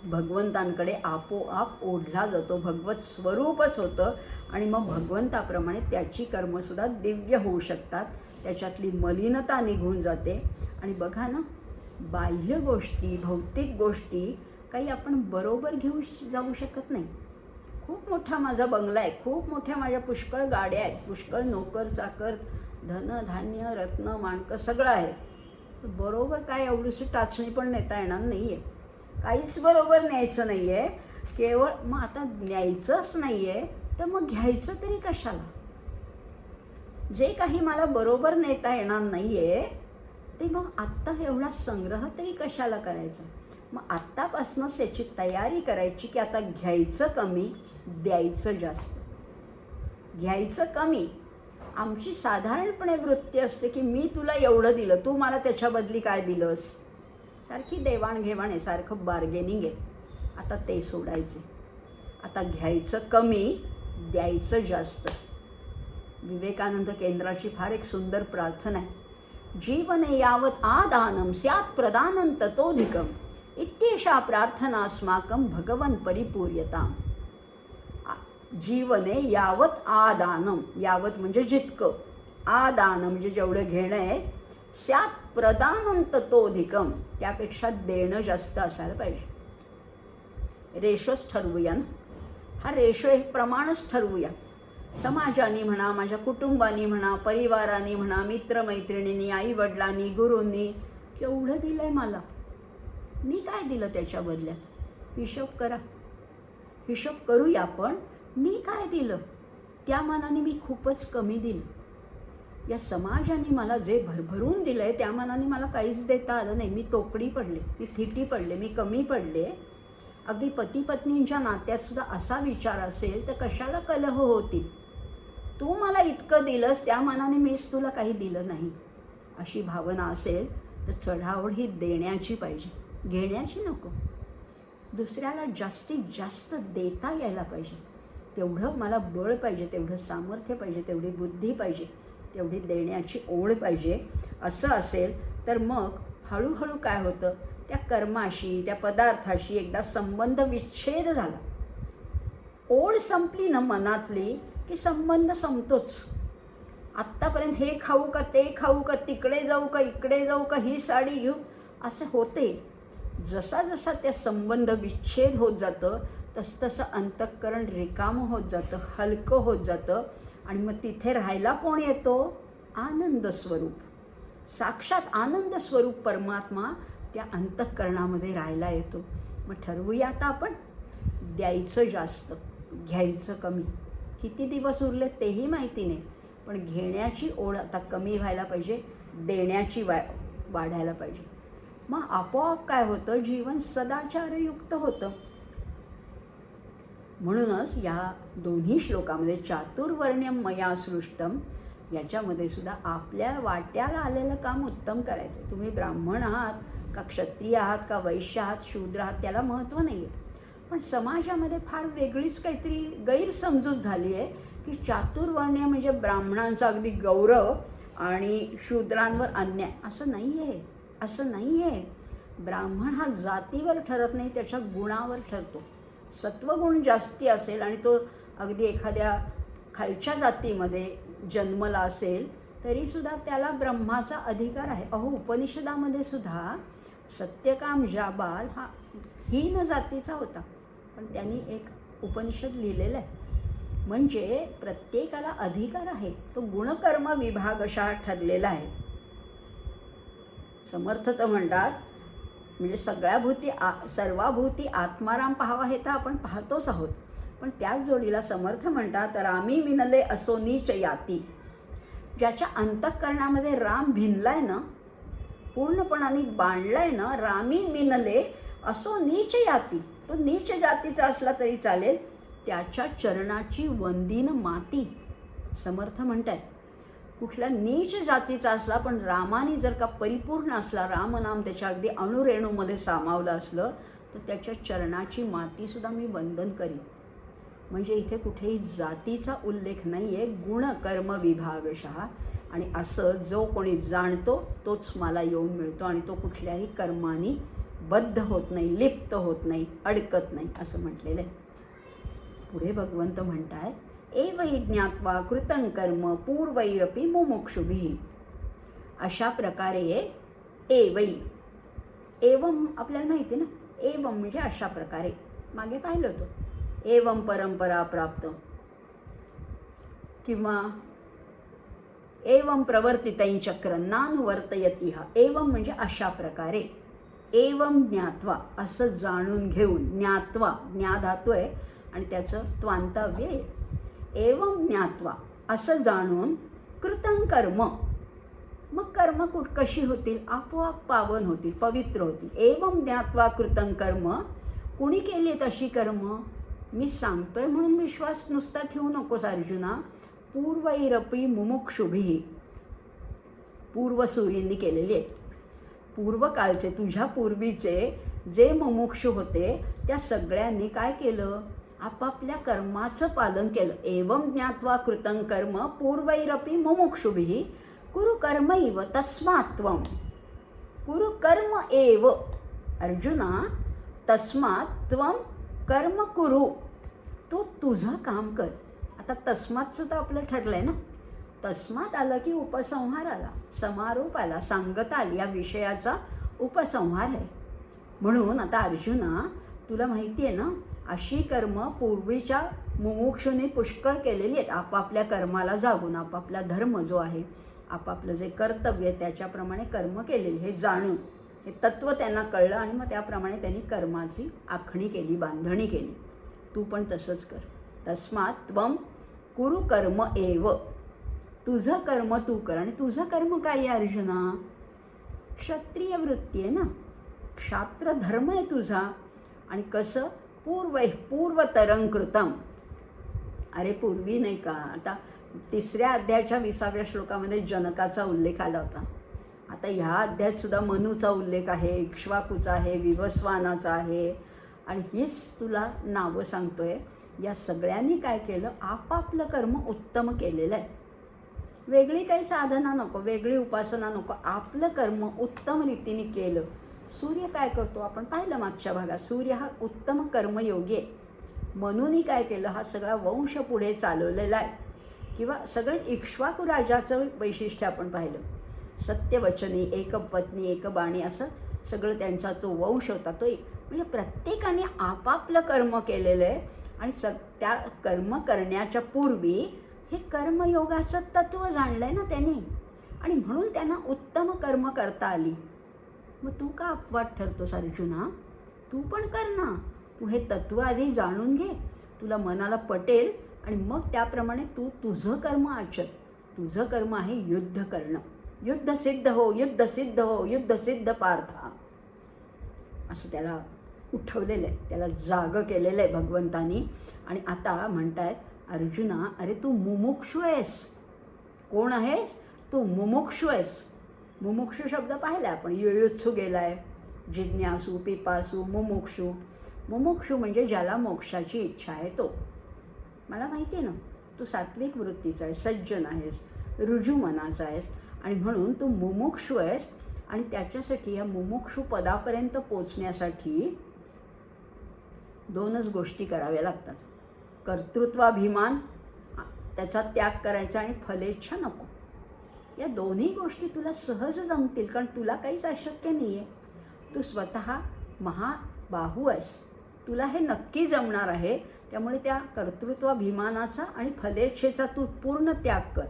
भगवंतांकडे आपोआप ओढला जातो, भगवत स्वरूपच होतं. आणि मग भगवंताप्रमाणे त्याची कर्मसुद्धा दिव्य होऊ शकतात, त्याच्यातली मलिनता निघून जाते. आणि बघा ना, बाह्य गोष्टी, भौतिक गोष्टी काही आपण बरोबर घेऊ जाऊ शकत नाही. खूप मोठा माझा बंगला आहे, खूप मोठ्या माझ्या पुष्कळ गाड्या आहेत, पुष्कळ नोकर चाकर, धन धान्य रत्न माणकं सगळं आहे. बरोबर काय एवढीशी टाचणी पण नेता येणार नाही आहे. काहीच बरोबर न्यायचं नाही आहे, केवळ मग आता न्यायचंच नाही आहे तर मग घ्यायचं तरी कशाला? जे काही मला बरोबर नेता येणार नाही आहे ते मग आत्ता एवढा संग्रह तरी कशाला करायचा? मग आत्तापासूनच याची तयारी करायची की आता घ्यायचं कमी, द्यायचं जास्त. घ्यायचं कमी. आमची साधारणपणे वृत्ती असते की मी तुला एवढं दिलं, तू मला त्याच्या बदली काय दिलंस? सारखी देवाणघेवाण आहे, सारखं बार्गेनिंग आहे. आता ते सोडायचे. आता घ्यायचं कमी, द्यायचं जास्त. विवेकानंद केंद्राची फार एक सुंदर प्रार्थना आहे. जीवने यावत आदानं स्यात् प्रदानं ततोऽधिकम् इत्येषा प्रार्थना अस्माकं भगवन् परिपूर्यताम्. जीवने यावत आदानं, यावत म्हणजे जितकं, आदानं म्हणजे जेवढं घेणं आहे, स्यात् प्रदानं ततोऽधिकम् त्यापेक्षा देणं जास्त असायला पाहिजे. रेशोच ठरवूया ना. हा रेशो एक प्रमाणच ठरवूया. समाजाने म्हणा, माझ्या कुटुंबानी म्हणा, परिवाराने म्हणा, मित्रमैत्रिणींनी, आईवडिलांनी, गुरूंनी केवढं दिलं आहे मला, मी काय दिलं त्याच्या बदल्यात? हिशोब करा. हिशोब करूया आपण. मी काय दिलं? त्या मानाने मी खूपच कमी दिलं. या समाजाने मला जे भरभरून दिलं आहे त्या मानाने मला काहीच देता आलं नाही. मी तोकडी पडले, मी थिटी पडले, मी कमी पडले. अगदी पती पत्नींच्या नात्यातसुद्धा असा विचार असेल तर कशाला कलह होतील? तू मला इतकं दिलंस त्या मानाने मीच तुला काही दिलं नाही, अशी भावना असेल तर चढाओढ ही देण्याची पाहिजे, घेण्याची नको. दुसऱ्याला जास्तीत जास्त देता यायला पाहिजे. तेवढं मला बळ पाहिजे, तेवढं सामर्थ्य पाहिजे, तेवढी बुद्धी पाहिजे, तेवढी देण्याची ओढ पाहिजे. असं असेल तर मग हळूहळू काय होतं, त्या कर्माशी, त्या पदार्थाशी एकदा संबंध विच्छेद झाला, ओढ संपली ना मनातली, की संबंध संपतोच. आत्तापर्यंत हे खाऊ का, ते खाऊ का, तिकडे जाऊ का, इकडे जाऊ का, ही साडी घेऊ, असं होते. जसा जसा त्या संबंध विच्छेद होत जातं तसं अंतःकरण रिकामं होत जातं, हलकं होत जातं. आणि मग तिथे राहायला कोण येतो? आनंद स्वरूप, साक्षात आनंद स्वरूप परमात्मा त्या अंतःकरणामध्ये राहायला येतो. मग ठरवूया आता आपण, द्यायचं जास्त, घ्यायचं कमी. किती दिवस उरले तेही माहिती नाही, पण घेण्याची ओढ आता कमी व्हायला पाहिजे, देण्याची वाढायला पाहिजे. मग आपोआप काय होतं, जीवन सदाचारयुक्त होतं. म्हणूनच या दोन्ही श्लोकामध्ये चातुर्वर्ण्यम मया सृष्टम, याच्यामध्ये सुद्धा आपल्या वाट्याला आलेलं काम उत्तम करायचं. तुम्ही ब्राह्मण आहात का, क्षत्रिय आहात का, वैश्य आहात, शूद्र आहात, त्याला महत्त्व नाही आहे. पण समाजामध्ये फार वेगळीच काहीतरी गैरसमजूत झाली आहे की चातुर्वर्ण्य म्हणजे ब्राह्मणांचा अगदी गौरव आणि शूद्रांवर अन्याय. असं नाही आहे, असं नाही आहे. ब्राह्मण हा जातीवर ठरत नाही, त्याच्या गुणावर ठरतो. सत्वगुण जास्ती असेल आणि तो अगदी एखाद्या खालच्या जातीमध्ये जन्मला असेल तरीसुद्धा त्याला ब्रह्माचा अधिकार आहे. अहो, उपनिषदामध्ये सुद्धा सत्यकाम जाबाल हा हीन जातीचा होता, पण त्यांनी एक उपनिषद लिहिलेलं आहे. म्हणजे प्रत्येकाला अधिकार आहे. तो गुणकर्म विभाग अशा ठरलेला आहे. समर्थ तर म्हणतात, म्हणजे सगळ्या भूती सर्वाभूती आत्माराम पाहावा हे तर आपण पाहतोच आहोत, पण त्याच जोडीला समर्थ म्हणतात, रामी मिनले असो नीच याती. ज्याच्या अंतःकरणामध्ये राम भिनलाय ना, पूर्णपणाने बांधलाय ना, रामी मिनले असो नीच याती, तो नीच जातीचा असला तरी चालेल, त्याच्या चरणाची वंदीन माती. समर्थ म्हणतात, कुठल्या नीच जातीचा असला पण रामाने जर का परिपूर्ण असला, रामनाम त्याच्या अगदी अणुरेणूमध्ये सामावलं असलं तर त्याच्या चरणाची मातीसुद्धा मी वंदन करीन. म्हणजे इथे कुठेही जातीचा उल्लेख नाही आहे, गुणकर्म विभागशः. आणि असं जो कोणी जाणतो तोच मला येऊन मिळतो आणि तो कुठल्याही कर्मानी बद्ध होत नाही, लिप्त होत नाही, अडकत नाही, असं म्हटलेलं आहे. पुढे भगवंत म्हणताय, एवै ज्ञात्वा कृतं कर्म पूर्वैरपि मुमुक्षुभिः. अशा प्रकारे एवै, एवं आपल्याला माहिती ना, एवं म्हणजे अशा प्रकारे, मागे पाहिलं होतं. एवं परंपरा प्राप्त किंवा एवं प्रवर्तितं चक्रं नानुवर्तयति. एवं म्हणजे अशा प्रकारे. एवं ज्ञात्वा असं जाणून घेऊन, ज्ञात्वा ज्ञा धातू आहे आणि त्याचं त्वांतव्य आहे. एवं ज्ञात्वा असं जाणून कृतं कर्म, मग कर्म कशी होतील? आपोआप पावन होतील, पवित्र होतील. एवं ज्ञात्वा कृतं कर्म, कुणी केली तशी कर्म? मी सांगतोय म्हणून विश्वास नुसता ठेवू नकोस अर्जुना. पूर्वैरपी मुमुक्षुभिः, पूर्वसूरींनी केलेली आहेत. पूर्वकाळचे तुझ्या पूर्वीचे जे मुमुक्षु होते त्या सगळ्यांनी काय केलं? आपापल्या कर्माचं पालन केलं. एवं ज्ञात्वा कृतं कर्म पूर्वैरपी मुमुक्षुभिः कुरु कर्मैव तस्मात् त्वं कुरु कर्म एव. अर्जुना, तस्मात् त्वं कर्म कुरु, तो तुझं काम कर. आता तस्मातचं तर आपलं ठरलं आहे ना. तस्मात आलं की उपसंहार आला, समारोप आला, सांगता आली, या विषयाचा उपसंहार आहे. म्हणून आता अर्जुना, तुला माहिती आहे ना, अशी कर्म पूर्वीच्या मुमुक्षूने पुष्कळ केलेली आहेत. आपापल्या कर्माला जागून, आपापला धर्म जो आहे, आपापलं जे कर्तव्य आहे त्याच्याप्रमाणे कर्म केलेली, हे जाणून, हे तत्त्व त्यांना कळलं आणि मग त्याप्रमाणे त्यांनी कर्माची आखणी केली, बांधणी केली. तू पण तसंच कर. तस्मात् त्वं कुरु कर्म एव, तुझं कर्म तू कर. आणि तुझं कर्म काय आहे अर्जुना? क्षत्रिय वृत्ती आहे ना, क्षात्र धर्म आहे तुझा. आणि कसं? पूर्वतरं कृतं. अरे पूर्वी नाही का, आता 3ऱ्या अध्यायाच्या 20व्या श्लोकामध्ये जनकाचा उल्लेख आला होता. आता ह्या अध्यायात सुद्धा मनूचा उल्लेख आहे, इक्ष्वाकूचा आहे, विवस्वानाचा आहे. आणि हीच तुला नावं सांगतोय. या सगळ्यांनी काय केलं? आपापलं कर्म उत्तम केलेलं आहे. वेगळी काही साधना नको, वेगळी उपासना नको, आपलं कर्म उत्तम रीतीने केलं. सूर्य काय करतो आपण पाहिलं मागच्या भागात. सूर्य हा उत्तम कर्मयोगी आहे. मनूनी काय केलं? हा सगळा वंश पुढे चालवलेला आहे. किंवा सगळे इक्ष्वाकू राजाचं वैशिष्ट्य आपण पाहिलं. सत्यवचनी, एकपत्नी, एकबाणी, असं सगळं त्यांचा जो वंश होता तो म्हणजे प्रत्येकाने आपापलं कर्म केलेलं आहे. आणि त्या कर्म करण्याच्या पूर्वी हे कर्मयोगाचं तत्त्व जाणलं आहे ना त्यांनी, आणि म्हणून त्यांना उत्तम कर्म करता आली. मग तू का अपवाद ठरतोस अर्जुना? तू पण कर ना. तू हे तत्त्व आधी जाणून घे, तुला मनाला पटेल, आणि मग त्याप्रमाणे तू तुझं कर्म आचर. तुझं कर्म आहे युद्ध करणं. युद्ध सिद्ध हो, युद्ध सिद्ध हो, युद्ध सिद्ध पार्था, असं त्याला उठवलेलं आहे, त्याला जागं केलेलं आहे भगवंतानी. आणि आता म्हणतायत अर्जुना, अरे तू मुमुक्षु आहेस. कोण आहेस तू? मुमुक्षु आहेस. मुमुक्षु शब्द पाहिला आपण, युयुत्सु गेला आहे, जिज्ञासू, पिपासू, मुमुक्षु. मुमुक्षु म्हणजे ज्याला मोक्षाची इच्छा आहे तो. मला माहिती आहे ना, तू सात्विक वृत्तीचा आहेस, सज्जन आहेस, ऋजू मनाचा आहेस, आणि म्हणून तू मुमुक्षु आहेस. आणि त्याच्यासाठी या मुमुक्षु पदापर्यंत पोचण्यासाठी 2च गोष्टी कराव्या लागतात. कर्तृत्वाभिमान, त्याचा त्याग करायचा, आणि फलेच्छा नको. या दोन्ही गोष्टी तुला सहज जमतील, कारण तुला काहीच अशक्य नाही आहे. तू स्वतः महाबाहू आहेस, तुला हे नक्की जमणार आहे. त्यामुळे त्या कर्तृत्वाभिमानाचा आणि फलेच्छेचा तू पूर्ण त्याग कर.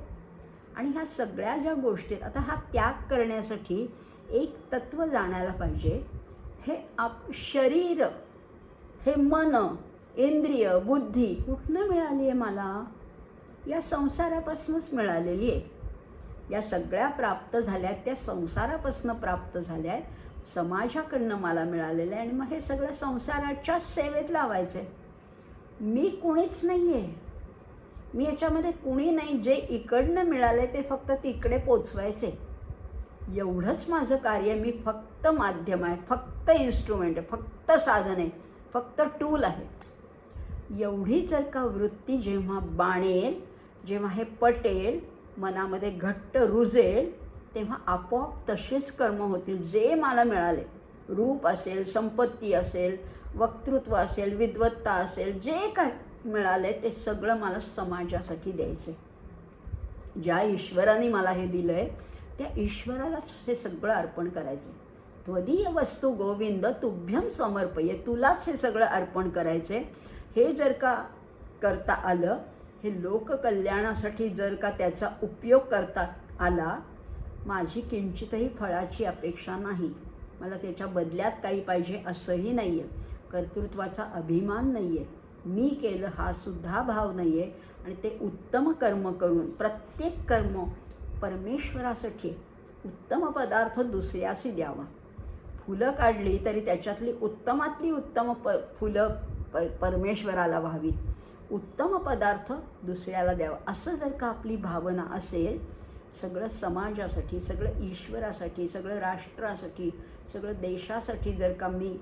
आणि ह्या सगळ्या ज्या गोष्टी आहेत, आता हा त्याग करण्यासाठी एक तत्त्व जाणायला पाहिजे. हे शरीर, हे मन, इंद्रिय, बुद्धी कुठनं मिळाली आहे मला? या संसारापासूनच मिळालेली आहे. या सगळ्या प्राप्त झाल्या आहेत त्या संसारापासून प्राप्त झाल्या आहेत, समाजाकडनं मला मिळालेलं आहे. आणि मग हे सगळं संसाराच्याच सेवेत लावायचं आहे. मी कुणीच नाही आहे, मी याच्यामध्ये कुणी नाही. जे इकडनं मिळालं ते फक्त तिकडे पोचवायचे, एवढंच माझं कार्य. मी फक्त माध्यम आहे, फक्त इन्स्ट्रुमेंट आहे, फक्त साधन आहे, फक्त टूल आहे. एवढी जर का वृत्ती जेव्हा बाणेल, जेव्हा हे पटेल, मनामध्ये घट्ट रुजेल, तेव्हा आपोआप तसेच कर्म होतील जे मला मिळाले. रूप असेल, संपत्ती असेल, वक्तृत्व असेल, विद्वत्ता असेल, जे काय मिळाले ते सगळं मला समाजासाठी द्यायचं. ज्या ईश्वराने मला हे दिलं आहे त्या ईश्वरालाच हे सगळं अर्पण करायचं. त्वदीय वस्तू गोविंद तुभ्यम समर्पये, तुलाच हे सगळं अर्पण करायचे. हे जर का करता आलं, हे लोककल्याणासाठी जर का त्याचा उपयोग करता आला, माझी किंचितही फळाची अपेक्षा नाही. मला त्याच्या बदल्यात काही पाहिजे असंही नाही आहे. कर्तृत्वाचा अभिमान नाही आहे. मी केलं हा सुद्धा भाव नाही आहे. आणि ते उत्तम कर्म करून, प्रत्येक कर्म परमेश्वरासाठी, उत्तम पदार्थ दुसऱ्यासी द्यावा. फुलं काढली तरी त्याच्यातली उत्तमातली उत्तम फुलं परमेश्वराला व्हावी. उत्तम पदार्थ दुसऱ्याला द्यावा. असं जर का आपली भावना असेल, सगळं समाजासाठी, सगळं ईश्वरासाठी, सगळं राष्ट्रासाठी, सगळं देशासाठी जर का मी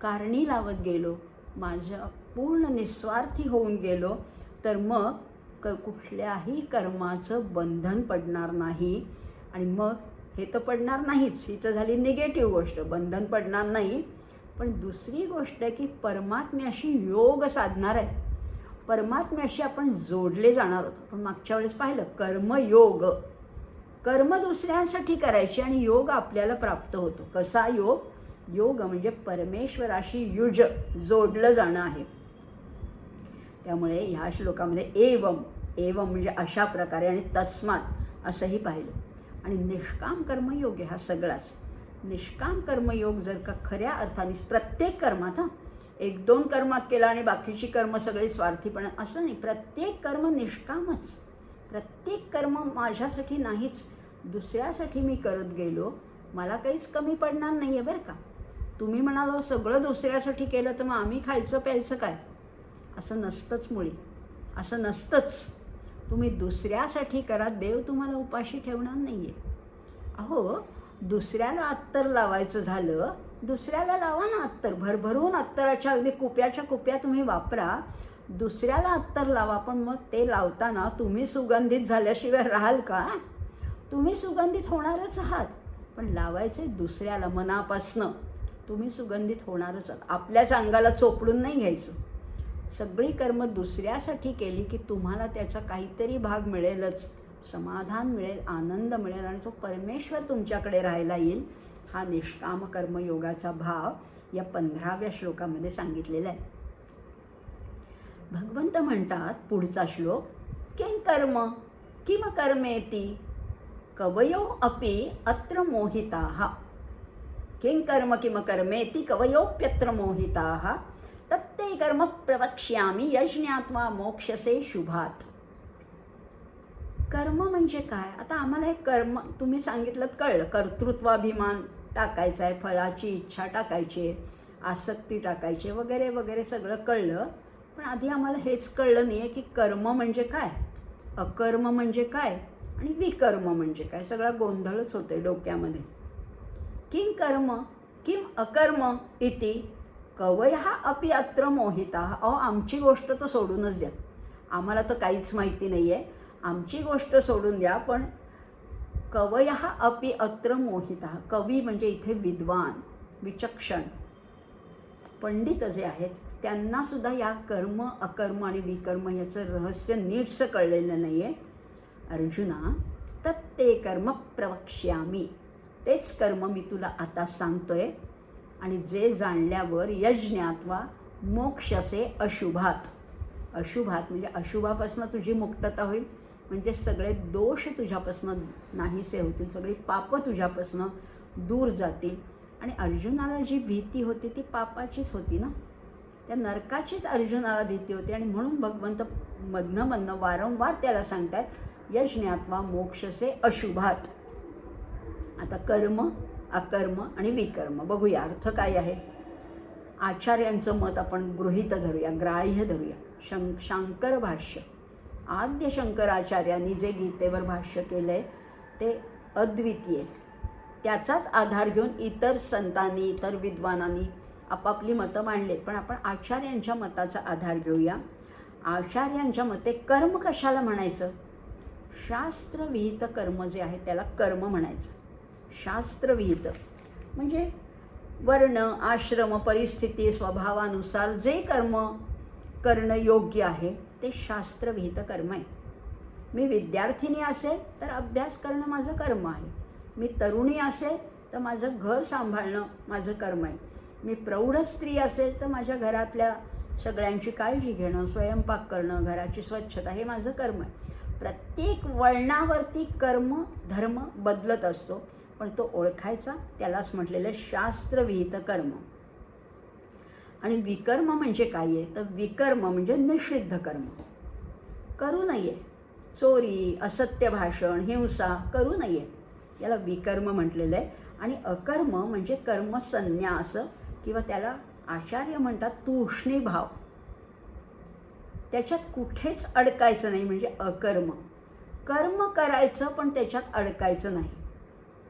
कारणी लावत गेलो, माझ्या पूर्ण निस्वार्थी होऊन गेलो, तर मग कुठल्याही कर्माचं बंधन पडणार नाही. आणि मग हे तर पडणार नाहीच, ही तर झाली निगेटिव्ह गोष्ट, बंधन पडणार नाही. पण दुसरी गोष्ट आहे की परमात्म्याशी योग साधणार आहे, परमात्म्याशी आपण जोडले जाणार आहोत. पण मागच्या वेळेस पाहिलं, कर्मयोग, कर्म दुसऱ्यांसाठी करायची आणि योग आपल्याला प्राप्त होतो. कसा योग? योग म्हणजे परमेश्वराशी युज, जोडलं जाणं आहे. त्यामुळे ह्या श्लोकामध्ये एवम, एवम म्हणजे अशा प्रकारे, आणि तस्मात असंही पाहिलं. आणि निष्काम कर्मयोग आहे हा सगळाच. निष्काम कर्मयोग जर का खऱ्या अर्थाने प्रत्येक कर्मात, हां, 1-2 कर्मात केला आणि बाकीची कर्म सगळी स्वार्थीपणा, असं नाही. प्रत्येक कर्म निष्कामच. प्रत्येक कर्म माझ्यासाठी नाहीच, दुसऱ्यासाठी मी करत गेलो, मला काहीच कमी पडणार नाही आहे बरं का. तुम्ही म्हणालो सगळं दुसऱ्यासाठी केलं तर मग आम्ही खायचं प्यायचं काय? असं नसतंच मुळी, असं नसतंच. तुम्ही दुसऱ्यासाठी करा, देव तुम्हाला उपाशी ठेवणार नाही आहे. अहो, दुसऱ्याला अत्तर लावायचं झालं, दुसऱ्याला लावा ना अत्तर, भरभरून अत्तराच्या अगदी कुप्याच्या कुप्या तुम्ही वापरा, दुसऱ्याला अत्तर लावा. पण मग ते लावताना तुम्ही सुगंधित झाल्याशिवाय राहाल का? तुम्ही सुगंधित होणारच आहात, पण लावायचे दुसऱ्याला मनापासनं. तुम्ही सुगंधित होणारच आहात. आपल्याच अंगाला चोपडून नाही घ्यायचं. सगळी कर्म दुसऱ्यासाठी केली की तुम्हाला त्याचा काहीतरी भाग मिळेलच, समाधान मिळेल, आनंद मिळेल, आणि तो परमेश्वर तुमच्याकडे राहायला येईल. हा निष्काम कर्मयोगाचा भाव या 15व्या श्लोकामध्ये सांगितलेला आहे. भगवंत म्हणतात, पुढचा श्लोक, किं कर्म किम कर्मेति कवयो अपि अत्र मोहिताः. किं कर्म किम कर्मेति कवयोप्यत्र मोहिताः तत्ते कर्म प्रवक्ष्यामि यज्ञात्वा मोक्षसे शुभात. कर्म म्हणजे काय? आता आम्हाला हे कर्म तुम्ही सांगितलं कळलं. कर्तृत्वाभिमान टाकायचा आहे, फळाची इच्छा टाकायची आहे, आसक्ती टाकायची वगैरे वगैरे सगळं कळलं. पण आधी आम्हाला हेच कळलं नाही आहे की कर्म म्हणजे काय, अकर्म म्हणजे काय आणि विकर्म म्हणजे काय. सगळा गोंधळच होते डोक्यामध्ये. किं कर्म किम अकर्म इति कवयः अपि अत्र मोहिताः. अहो, आमची गोष्ट तर सोडूनच द्या, आम्हाला तर काहीच माहिती नाही आहे, आमची गोष्ट सोडून द्या. पण कवयः अपि अत्र मोहिताः, कवी म्हणजे इथे विद्वान, विचक्षण, पंडित जे आहेत त्यांनासुद्धा या कर्म अकर्म आणि विकर्म याचं रहस्य नीटसं कळलेलं नाही आहे. अर्जुना, तत्ते कर्म प्रवक्ष्यामी, तेच कर्म मी तुला आता सांगतोय. आणि जे जाणल्यावर यज्ञात्वा मोक्षसे अशुभात. अशुभात म्हणजे अशुभापासून तुझी मुक्तता होईल, म्हणजे सगळे दोष तुझ्यापासून नाहीसे होतील, सगळी पापं तुझ्यापासून दूर जातील. आणि अर्जुनाला जी भीती होती ती पापाचीच होती ना, त्या नरकाचीच अर्जुनाला भीती होती. आणि म्हणून भगवंत मधनं वारंवार त्याला सांगतात, यज्ञात्वा मोक्षसे अशुभात. आता कर्म अकर्म आणि विकर्म बघूया अर्थ काय आहे. आचार्यांचं मत आपण गृहीत धरूया, ग्राह्य धरूया. शांकर भाष्य, आद्य शंकराचार्यांनी जे गीतेवर भाष्य केलं आहे ते अद्वितीय, त्याचाच आधार घेऊन इतर संतांनी, इतर विद्वानांनी आपापली मतं मांडले. पण आपण आचार्यांच्या मताचा आधार घेऊया. आचार्यांच्या मते कर्म कशाला म्हणायचं? शास्त्रविहित कर्म जे आहे त्याला कर्म म्हणायचं. शास्त्रविहित म्हणजे वर्ण, आश्रम, परिस्थिती, स्वभावानुसार जे कर्म करणं योग्य आहे ते शास्त्रविहित कर्म आहे. मी विद्यार्थिनी असेल तर अभ्यास करणं माझं कर्म आहे. मी तरुणी असेल तर माझं घर सांभाळणं माझं कर्म आहे. मी प्रौढ स्त्री असेल तर माझ्या घरातल्या सगळ्यांची काळजी घेणं, स्वयंपाक करणं, घराची स्वच्छता हे माझं कर्म आहे. प्रत्येक वळणावरती कर्म धर्म बदलत असतो. पण तो ओळखायचा, त्यालाच म्हटलेलं शास्त्रविहित कर्म. आणि विकर्म म्हणजे काय आहे, तर विकर्म म्हणजे निषिद्ध कर्म. करू नये. चोरी, असत्य भाषण, हिंसा करू नये, याला विकर्म म्हटलेलं आहे. आणि अकर्म म्हणजे कर्मसन्यास, किंवा त्याला आचार्य म्हणतात तूष्णीभाव. त्याच्यात कुठेच अडकायचं नाही म्हणजे अकर्म. कर्म करायचं पण त्याच्यात अडकायचं नाही.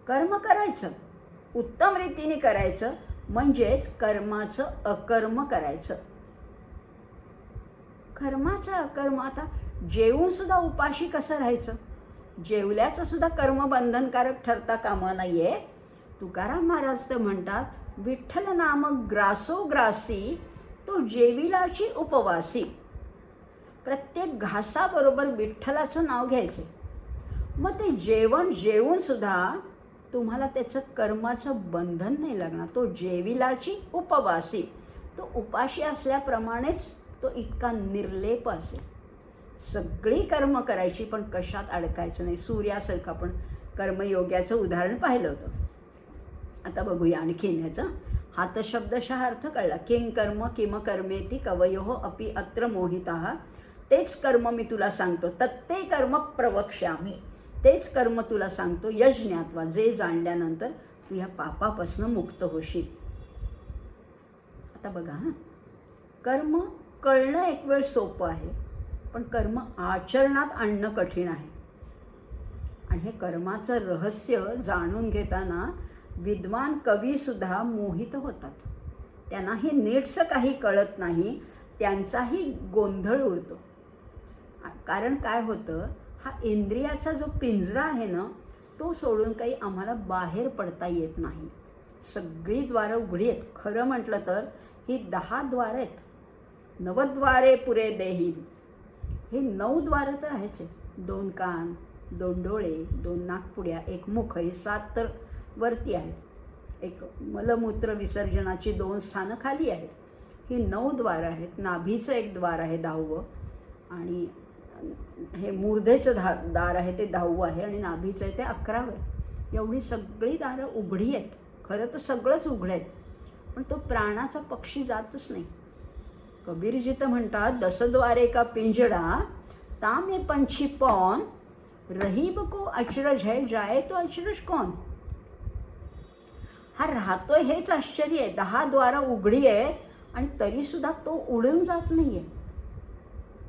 कर्म करायचं, उत्तम रीतीने करायचं, म्हणजेच कर्माचं अकर्म करायचं. कर्माचं अकर्म, आता जेवूनसुद्धा उपाशी कसं राहायचं? जेवल्याचं सुद्धा कर्म बंधनकारक ठरता कामा नये. तुकाराम महाराज तर म्हणतात, विठ्ठल नामक ग्रासो ग्रासी, तो जेविलाची उपवासी. प्रत्येक घासाबरोबर विठ्ठलाचं नाव घ्यायचे. मग ते जेवण जेवूनसुद्धा तुम्हाला त्याचं कर्माचं बंधन नाही लागणार. तो जेविलाची उपवासी, तो उपाशी असल्याप्रमाणेच तो इतका निर्लेप असेल. सगळी कर्म करायची पण कशात अडकायचं नाही. सूर्यासारखं आपण कर्मयोग्याचं उदाहरण पाहिलं होतं. आता बघूया आणखीन ह्याचा हात शब्दशः अर्थ कळला. किं कर्म किम कर्मेति कवयोः अपि अत्र मोहिताः. तेच कर्म मी तुला सांगतो, तत्ते कर्म प्रवक्ष्यामि. तेच कर्म तुला सांगतो, यज्ञात्वा, जे जाणल्यानंतर तू ह्या पापापासून मुक्त होशील. आता बघा, कर्म कळणं एक वेळ सोपं आहे, पण कर्म आचरणात आणणं कठीण आहे. आणि हे कर्माचं रहस्य जाणून घेताना विद्वान कवीसुद्धा मोहित होतात. त्यांनाही नीटसं काही कळत नाही, त्यांचाही गोंधळ उडतो. कारण काय होतं, हा इंद्रियाचा जो पिंजरा आहे ना, तो सोडून काही आम्हाला बाहेर पडता येत नाही. सगळी द्वारं उघडी आहेत. खरं म्हटलं तर ही 10 द्वारं आहेत. नवद्वारे पुरे देही. हे 9 द्वारं तर आहेच आहेत. 2 कान, 2 डोळे, 2 नाकपुड्या, 1 मुख, हे 7 तर वरती आहेत. एक मलमूत्र विसर्जनाची 2 स्थानं खाली आहेत. ही 9 द्वारं आहेत. नाभीचं एक द्वार आहे 10वं, आणि हे मूर्धेचं दार आहे ते 10वं आहे, आणि नाभीचं आहे ते 11वं आहे. एवढी सगळी दारं उघडी आहेत. खरं तर सगळंच उघडं आहे, पण तो प्राणाचा पक्षी जातच नाही. कबीरजी तर म्हणतात, 10 द्वारे का पिंजडा, तामे पंछी पौन, रहीब को अचरज है, जाए तो अचरज कौन. हा राहतोय हेच आश्चर्य आहे. 10 द्वारं उघडी आहे आणि तरीसुद्धा तो उडून जात नाही आहे,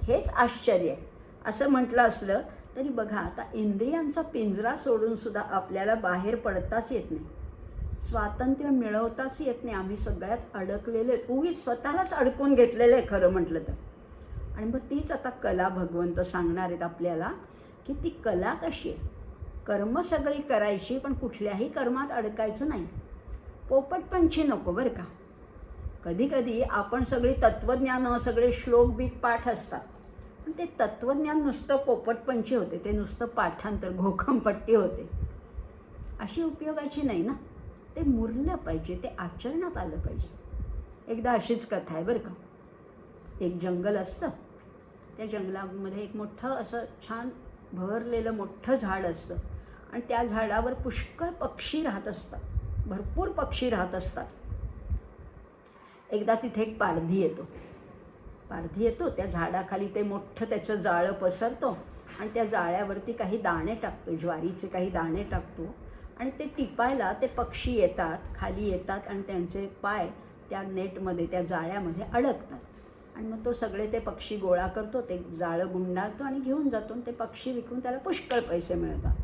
हेच आश्चर्य आहे. असं म्हटलं असलं तरी बघा, आता इंद्रियांचा पिंजरा सोडूनसुद्धा आपल्याला बाहेर पडताच येत नाही, स्वातंत्र्य मिळवताच येत नाही. आम्ही सगळ्यात अडकलेले, उगीच स्वतःलाच अडकून घेतलेलं आहे खरं म्हटलं तर. आणि मग तीच आता कला भगवंत सांगणार आहेत आपल्याला, की ती कला कशी आहे. कर्म सगळी करायची, पण कुठल्याही कर्मात अडकायचं नाही. पोपटपंची नको बरं का. कधी कधी आपण सगळी तत्त्वज्ञानं, सगळे श्लोक बीक पाठ असतात, पण ते तत्त्वज्ञान नुसतं पोपटपंची होते, ते नुसतं पाठांतर, घोकमपट्टी होते. अशी उपयोगाची नाही ना. ते मुरलं पाहिजे, ते आचरणात आलं पाहिजे. एकदा अशीच कथा आहे बरं का. एक जंगल असतं, त्या जंगलामध्ये एक मोठं असं छान बहरलेलं मोठं झाड असतं, आणि त्या झाडावर पुष्कळ पक्षी राहत असतात, भरपूर पक्षी राहत असतात. एकदा तिथे एक पारधी येतो, त्या झाडाखाली ते मोठं त्याचं जाळं पसरतो, आणि त्या जाळ्यावरती काही दाणे टाकतो, ज्वारीचे काही दाणे टाकतो, आणि ते टिपायला ते पक्षी येतात, खाली येतात, आणि त्यांचे पाय त्या नेटमध्ये, त्या जाळ्यामध्ये अडकतात. आणि मग तो सगळे ते पक्षी गोळा करतो, ते जाळं गुंडाळतो आणि घेऊन जातो. ते पक्षी विकून त्याला पुष्कळ पैसे मिळतात.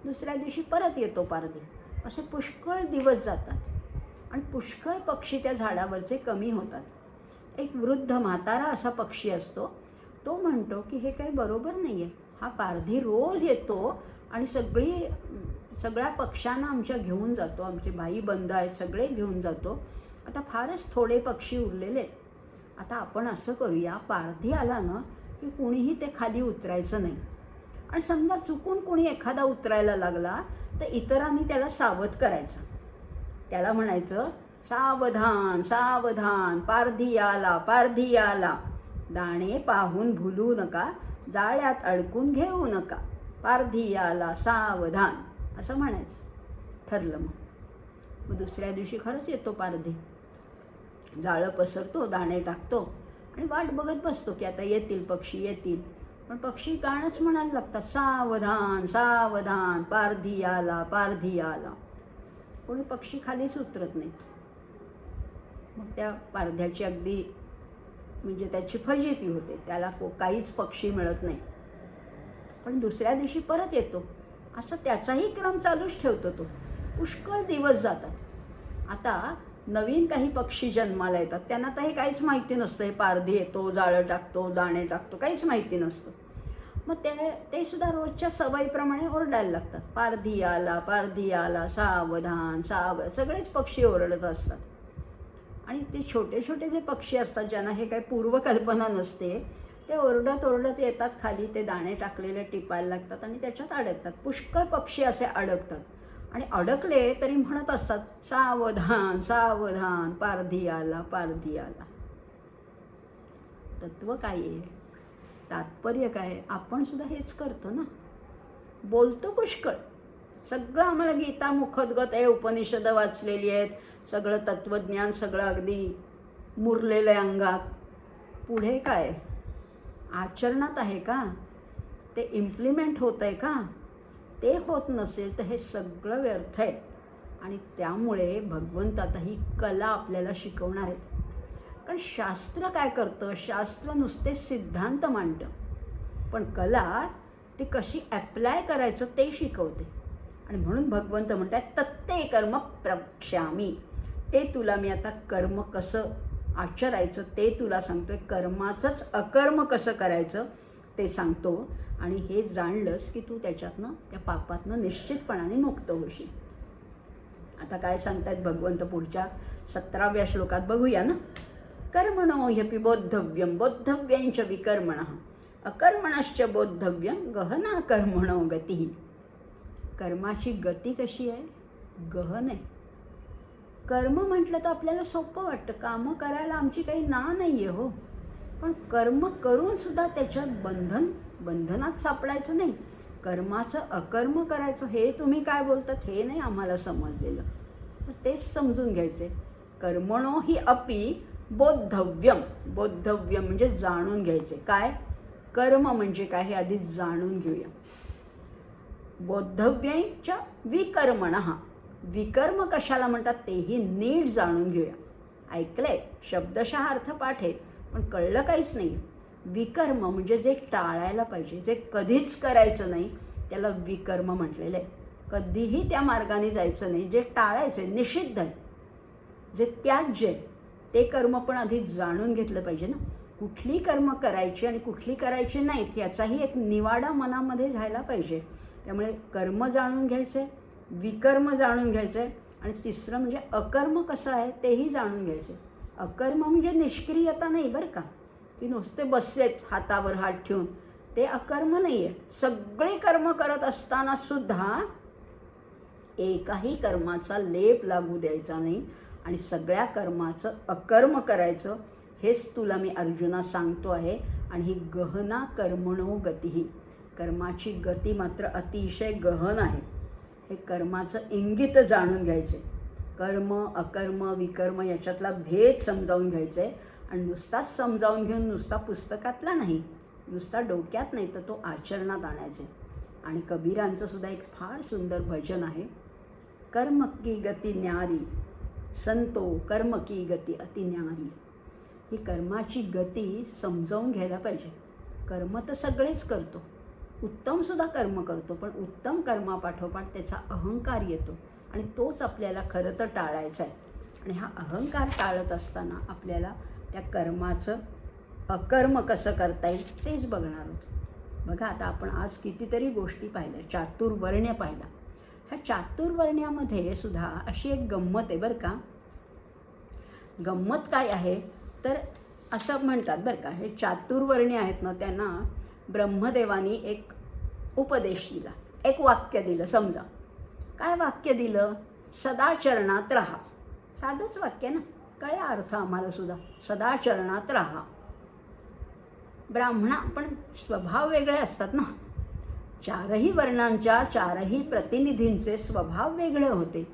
दुसऱ्या दिवशी परत येतो पारधी. असे पुष्कळ दिवस जातात, आणि पुष्कळ पक्षी त्या झाडावरचे कमी होतात. एक वृद्ध म्हातारा असा पक्षी असतो, तो म्हणतो की हे काही बरोबर नाही आहे. हा पारधी रोज येतो आणि सगळ्या पक्ष्यांना आमच्या घेऊन जातो, आमचे भाई बंध आहेत सगळे घेऊन जातो. आता फारच थोडे पक्षी उरलेले आहेत. आता आपण असं करूया, पारधी आला ना की कुणीही ते खाली उतरायचं नाही, आणि समजा चुकून कुणी एखादा उतरायला लागला तर इतरांनी त्याला सावध करायचं. त्याला म्हणायचं, सावधान सावधान, पारधी आला, दाणे पाहून भुलू नका, जाळ्यात अडकून घेऊ नका, पारधी आला सावधान, असं म्हणायचं. ठरलं. मग दुसऱ्या दिवशी खरंच येतो पारधी. जाळं पसरतो, दाणे टाकतो आणि वाट बघत बसतो की आता येतील पक्षी येतील. पण पक्षी गाणंच म्हणायला लागतात, सावधान सावधान पारधी आला पारधी आला. कोणी पक्षी खालीच उतरत नाहीत. मग त्या पारध्याची अगदी म्हणजे त्याची फजिती होते. त्याला काहीच पक्षी मिळत नाही. पण दुसऱ्या दिवशी परत येतो. असं त्याचाही क्रम चालूच ठेवतो तो. पुष्कळ दिवस जातात. आता नवीन काही पक्षी जन्माला येतात. त्यांना तर हे काहीच माहिती नसतं. हे पारधी येतो, जाळं टाकतो, दाणे टाकतो, काहीच माहिती नसतं. मग ते सुद्धा रोजच्या सवयीप्रमाणे ओरडायला लागतात, पारधी आला पारधी आला, सावधान सगळेच पक्षी ओरडत असतात. आणि ते छोटे छोटे जे पक्षी असतात ज्यांना हे काही पूर्वकल्पना नसते, ते ओरडत ओरडत येतात खाली. ते दाणे टाकलेले टिपायला लागतात आणि त्याच्यात अडकतात. पुष्कळ पक्षी असे अडकतात. आणि अडकले तरी म्हणत असतात, सावधान सावधान पारधी आला पारधी आला. तत्व काय आहे, तात्पर्य काय? आपण सुद्धा हेच करतो ना. बोलतो पुष्कळ. सगळं आम्हाला गीता मुखोद्गत आहे, उपनिषद वाचलेली आहेत, सगळं तत्त्वज्ञान सगळं अगदी मुरलेलं आहे अंगात. पुढे काय आचरणात आहे का? ते इम्प्लिमेंट होतं आहे का? ते होत नसेल तर हे सगळं व्यर्थ आहे. आणि त्यामुळे भगवंत आता ही कला आपल्याला शिकवणार आहेत. कारण शास्त्र काय करतं? शास्त्र नुसते सिद्धांत मांडतं, पण कला ती कशी ॲप्लाय करायचं ते शिकवते. आणि म्हणून भगवंत म्हणतात, तत्ते कर्म प्रवक्ष्यामी. ते तुला मी आता कर्म कसं आचरायचं ते तुला सांगतोय. कर्माचंच अकर्म कसं करायचं ते सांगतो. आणि हे जाणलंस की तू त्याच्यातनं, त्या पापातनं निश्चितपणाने मुक्त होशील. आता काय सांगतायत भगवंत पुढच्या 17व्या श्लोकात बघूया ना. कर्मणो ह्यपि बोद्धव्यं बोद्धव्यंच विकर्मणः अकर्मणश्च बोद्धव्यं गहना कर्मणो गतिः. कर्माची गती कशी आहे? गहन आहे. कर्म म्हटलं तर आपल्याला सोपं वाटतं. कामं करायला आमची काही ना नाही आहे हो. पण कर्म करून सुद्धा त्याच्यात बंधनात सापडायचं नाही. कर्माचं अकर्म करायचं. हे तुम्ही काय बोलतात हे नाही आम्हाला समजलेलं. तेच समजून घ्यायचे. कर्मणो हि अपि बोद्धव्यम. बोद्धव्यम म्हणजे जाणून घ्यायचे. काय कर्म म्हणजे काय हे आधी जाणून घेऊया. बोद्धव्यंच विकर्मणः. विकर्म कशाला म्हणतात तेही नीट जाणून घेऊया. ऐकलंय, शब्दशः अर्थ पाठ आहे, पण कळलं काहीच नाही. विकर्म म्हणजे जे टाळायला पाहिजे, जे कधीच करायचं नाही त्याला विकर्म म्हटलेलं आहे. कधीही त्या मार्गाने जायचं नाही. जे टाळायचं आहे, निषिद्ध आहे, जे त्याज्य आहे, ते कर्म पण आधी जाणून घेतलं पाहिजे ना. कुठली कर्म करायची आणि कुठली करायची नाहीत याचाही एक निवाडा मनामध्ये झाला पाहिजे. त्यामुळे कर्म जाणून घ्यायचं आहे, विकर्म जाणून घ्यायचं आहे, आणि तिसरं म्हणजे अकर्म कसं आहे तेही जाणून घ्यायचं आहे. अकर्म म्हणजे निष्क्रियता नाही बरं का, की नुसते बसलेत हातावर हात ठेवून, ते अकर्म नाही आहे. सगळे कर्म करत असताना सुद्धा एकाही कर्माचा लेप लागू द्यायचा नाही आणि सगळ्या कर्माचं अकर्म करायचं. हेच तुला मी अर्जुना सांगतो आहे. आणि ही गहना कर्मणो गतिः. कर्माची गती मात्र अतिशय गहन आहे. हे कर्माचं इंगित जाणून घ्यायचे. कर्म अकर्म विकर्म याच्यातला भेद समजावून घ्यायचा आहे. आणि नुसताच समजावून घेऊन नुसता पुस्तकातला नाही, नुसता डोक्यात नाही, तर तो आचरणात आणायचे. आणि कबीरांचं सुद्धा एक फार सुंदर भजन आहे, कर्म की गती न्यारी संतो कर्म की गती अति न्यारी. ही कर्माची गती समजावून घ्यायला पाहिजे. कर्म तर सगळेच करतो, उत्तमसुद्धा कर्म करतो, पण उत्तम कर्मापाठोपाठ त्याचा अहंकार येतो आणि तोच आपल्याला खरं तर टाळायचा आहे. आणि हा अहंकार टाळत असताना आपल्याला त्या कर्माचं अकर्म कसं करता येईल तेच बघणार आहोत. बघा, आता आपण आज कितीतरी गोष्टी पाहिल्या, चातुर्वर्ण्य पाहिला. ह्या चातुर्वर्ण्यामध्ये सुद्धा अशी एक गंमत आहे बरं का. गंमत काय आहे तर असं म्हणतात बरं का, हे चातुर्वर्ण्य आहेत ना, त्यांना ब्रह्मदेवानी एक उपदेश दिला, एक वाक्य दिलं. समजा काय वाक्य दिलं? सदाचरणात राहा. साधंच वाक्य ना, कळला अर्थ आम्हाला सुद्धा. सदाचरणात राहा. ब्राह्मणा पण स्वभाव वेगळे असतात ना. चारही वर्णांच्या चारही प्रतिनिधींचे स्वभाव वेगळे होते.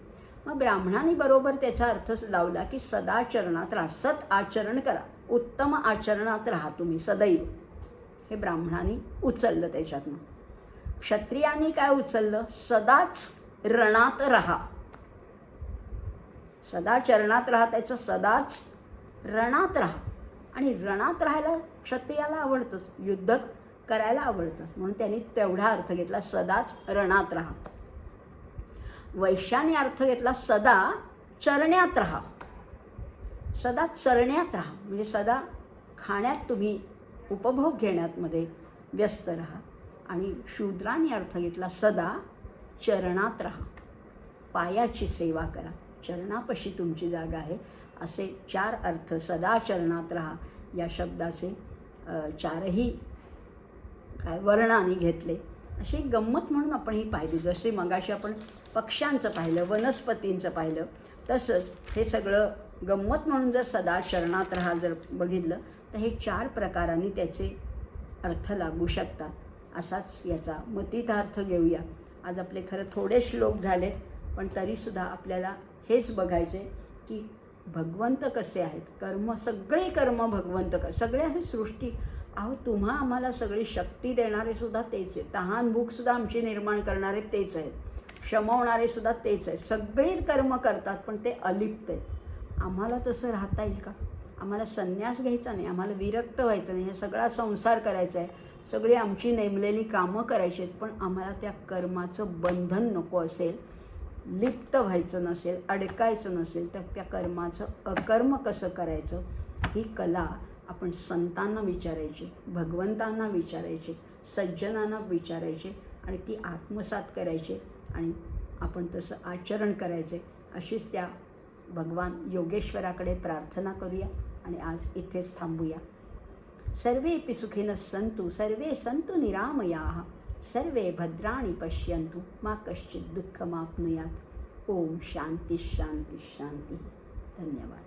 मग ब्राह्मणांनी बरोबर त्याचा अर्थ लावला की सदाचरणात राहा, सत आचरण करा, उत्तम आचरणात राहा तुम्ही सदैव. हे ब्राह्मणांनी उचललं त्याच्यातनं. क्षत्रियांनी काय उचललं? सदाच रणात राहा. सदाचरणात राहा, त्याचं सदाच रणात राहा. आणि रणात राहायला क्षत्रियाला आवडतंच, युद्ध करायला आवडतं, म्हणून त्यांनी तेवढा अर्थ घेतला, सदाच रणात राहा. वैश्याने अर्थ घेतला, सदा चरण्यात राहा. सदा चरण्यात राहा म्हणजे सदा खाण्यात तुम्ही उपभोग घेण्यामध्ये व्यस्त राहा. आणि शूद्राने अर्थ घेतला, सदा चरणात राहा, पायाची सेवा करा, चरणापाशी तुमची जागा आहे. असे 4 अर्थ सदा चरणात राहा या शब्दाचे चारही काय वर्णाने घेतले. अशी गंमत म्हणून आपण ही पाहिली. जसे मगाशी आपण पक्ष्यांचं पाहिलं, वनस्पतींचं पाहिलं, तसंच हे सगळं गंमत म्हणून जर सदा चरणात राहा जर बघितलं तर हे 4 प्रकारांनी त्याचे अर्थ लागू शकतात. असाच याचा मतितार्थ घेऊया. आज आपले खरं थोडे श्लोक झालेत, पण तरीसुद्धा आपल्याला हेच बघायचे की भगवंत कसे आहेत. कर्म, सगळे कर्म भगवंत सगळे आहे सृष्टी. अहो तुम्हा आम्हाला सगळी शक्ती देणारे सुद्धा तेच आहेत, तहान भूकसुद्धा आमची निर्माण करणारे तेच आहेत, क्षमवणारे सुद्धा तेच आहेत. सगळे कर्म करतात पण ते अलिप्त आहेत. आम्हाला तसं राहता येईल का? आम्हाला संन्यास घ्यायचा नाही, आम्हाला विरक्त व्हायचं नाही, हे सगळा संसार करायचा आहे, सगळी आमची नेमलेली कामं करायची आहेत, पण आम्हाला त्या कर्माचं बंधन नको असेल, लिप्त व्हायचं नसेल, अडकायचं नसेल, तर त्या कर्माचं अकर्म कसं करायचं ही कला आपण संतांना विचारायची, भगवंतांना विचारायची, सज्जनांना विचारायचे आणि ती आत्मसात करायची आणि आपण तसं आचरण करायचे. अशीच त्या भगवान योगेश्वराकडे प्रार्थना करूया आणि आज इथेच थांबूया. सर्वेपि सुखिनः सन्तु, सर्वे सन्तु निरामयाः, सर्वे भद्राणि पश्यन्तु, मा कश्चित् दुःखमाप्नुयात्. ओम शांती शांती शांती. धन्यवाद.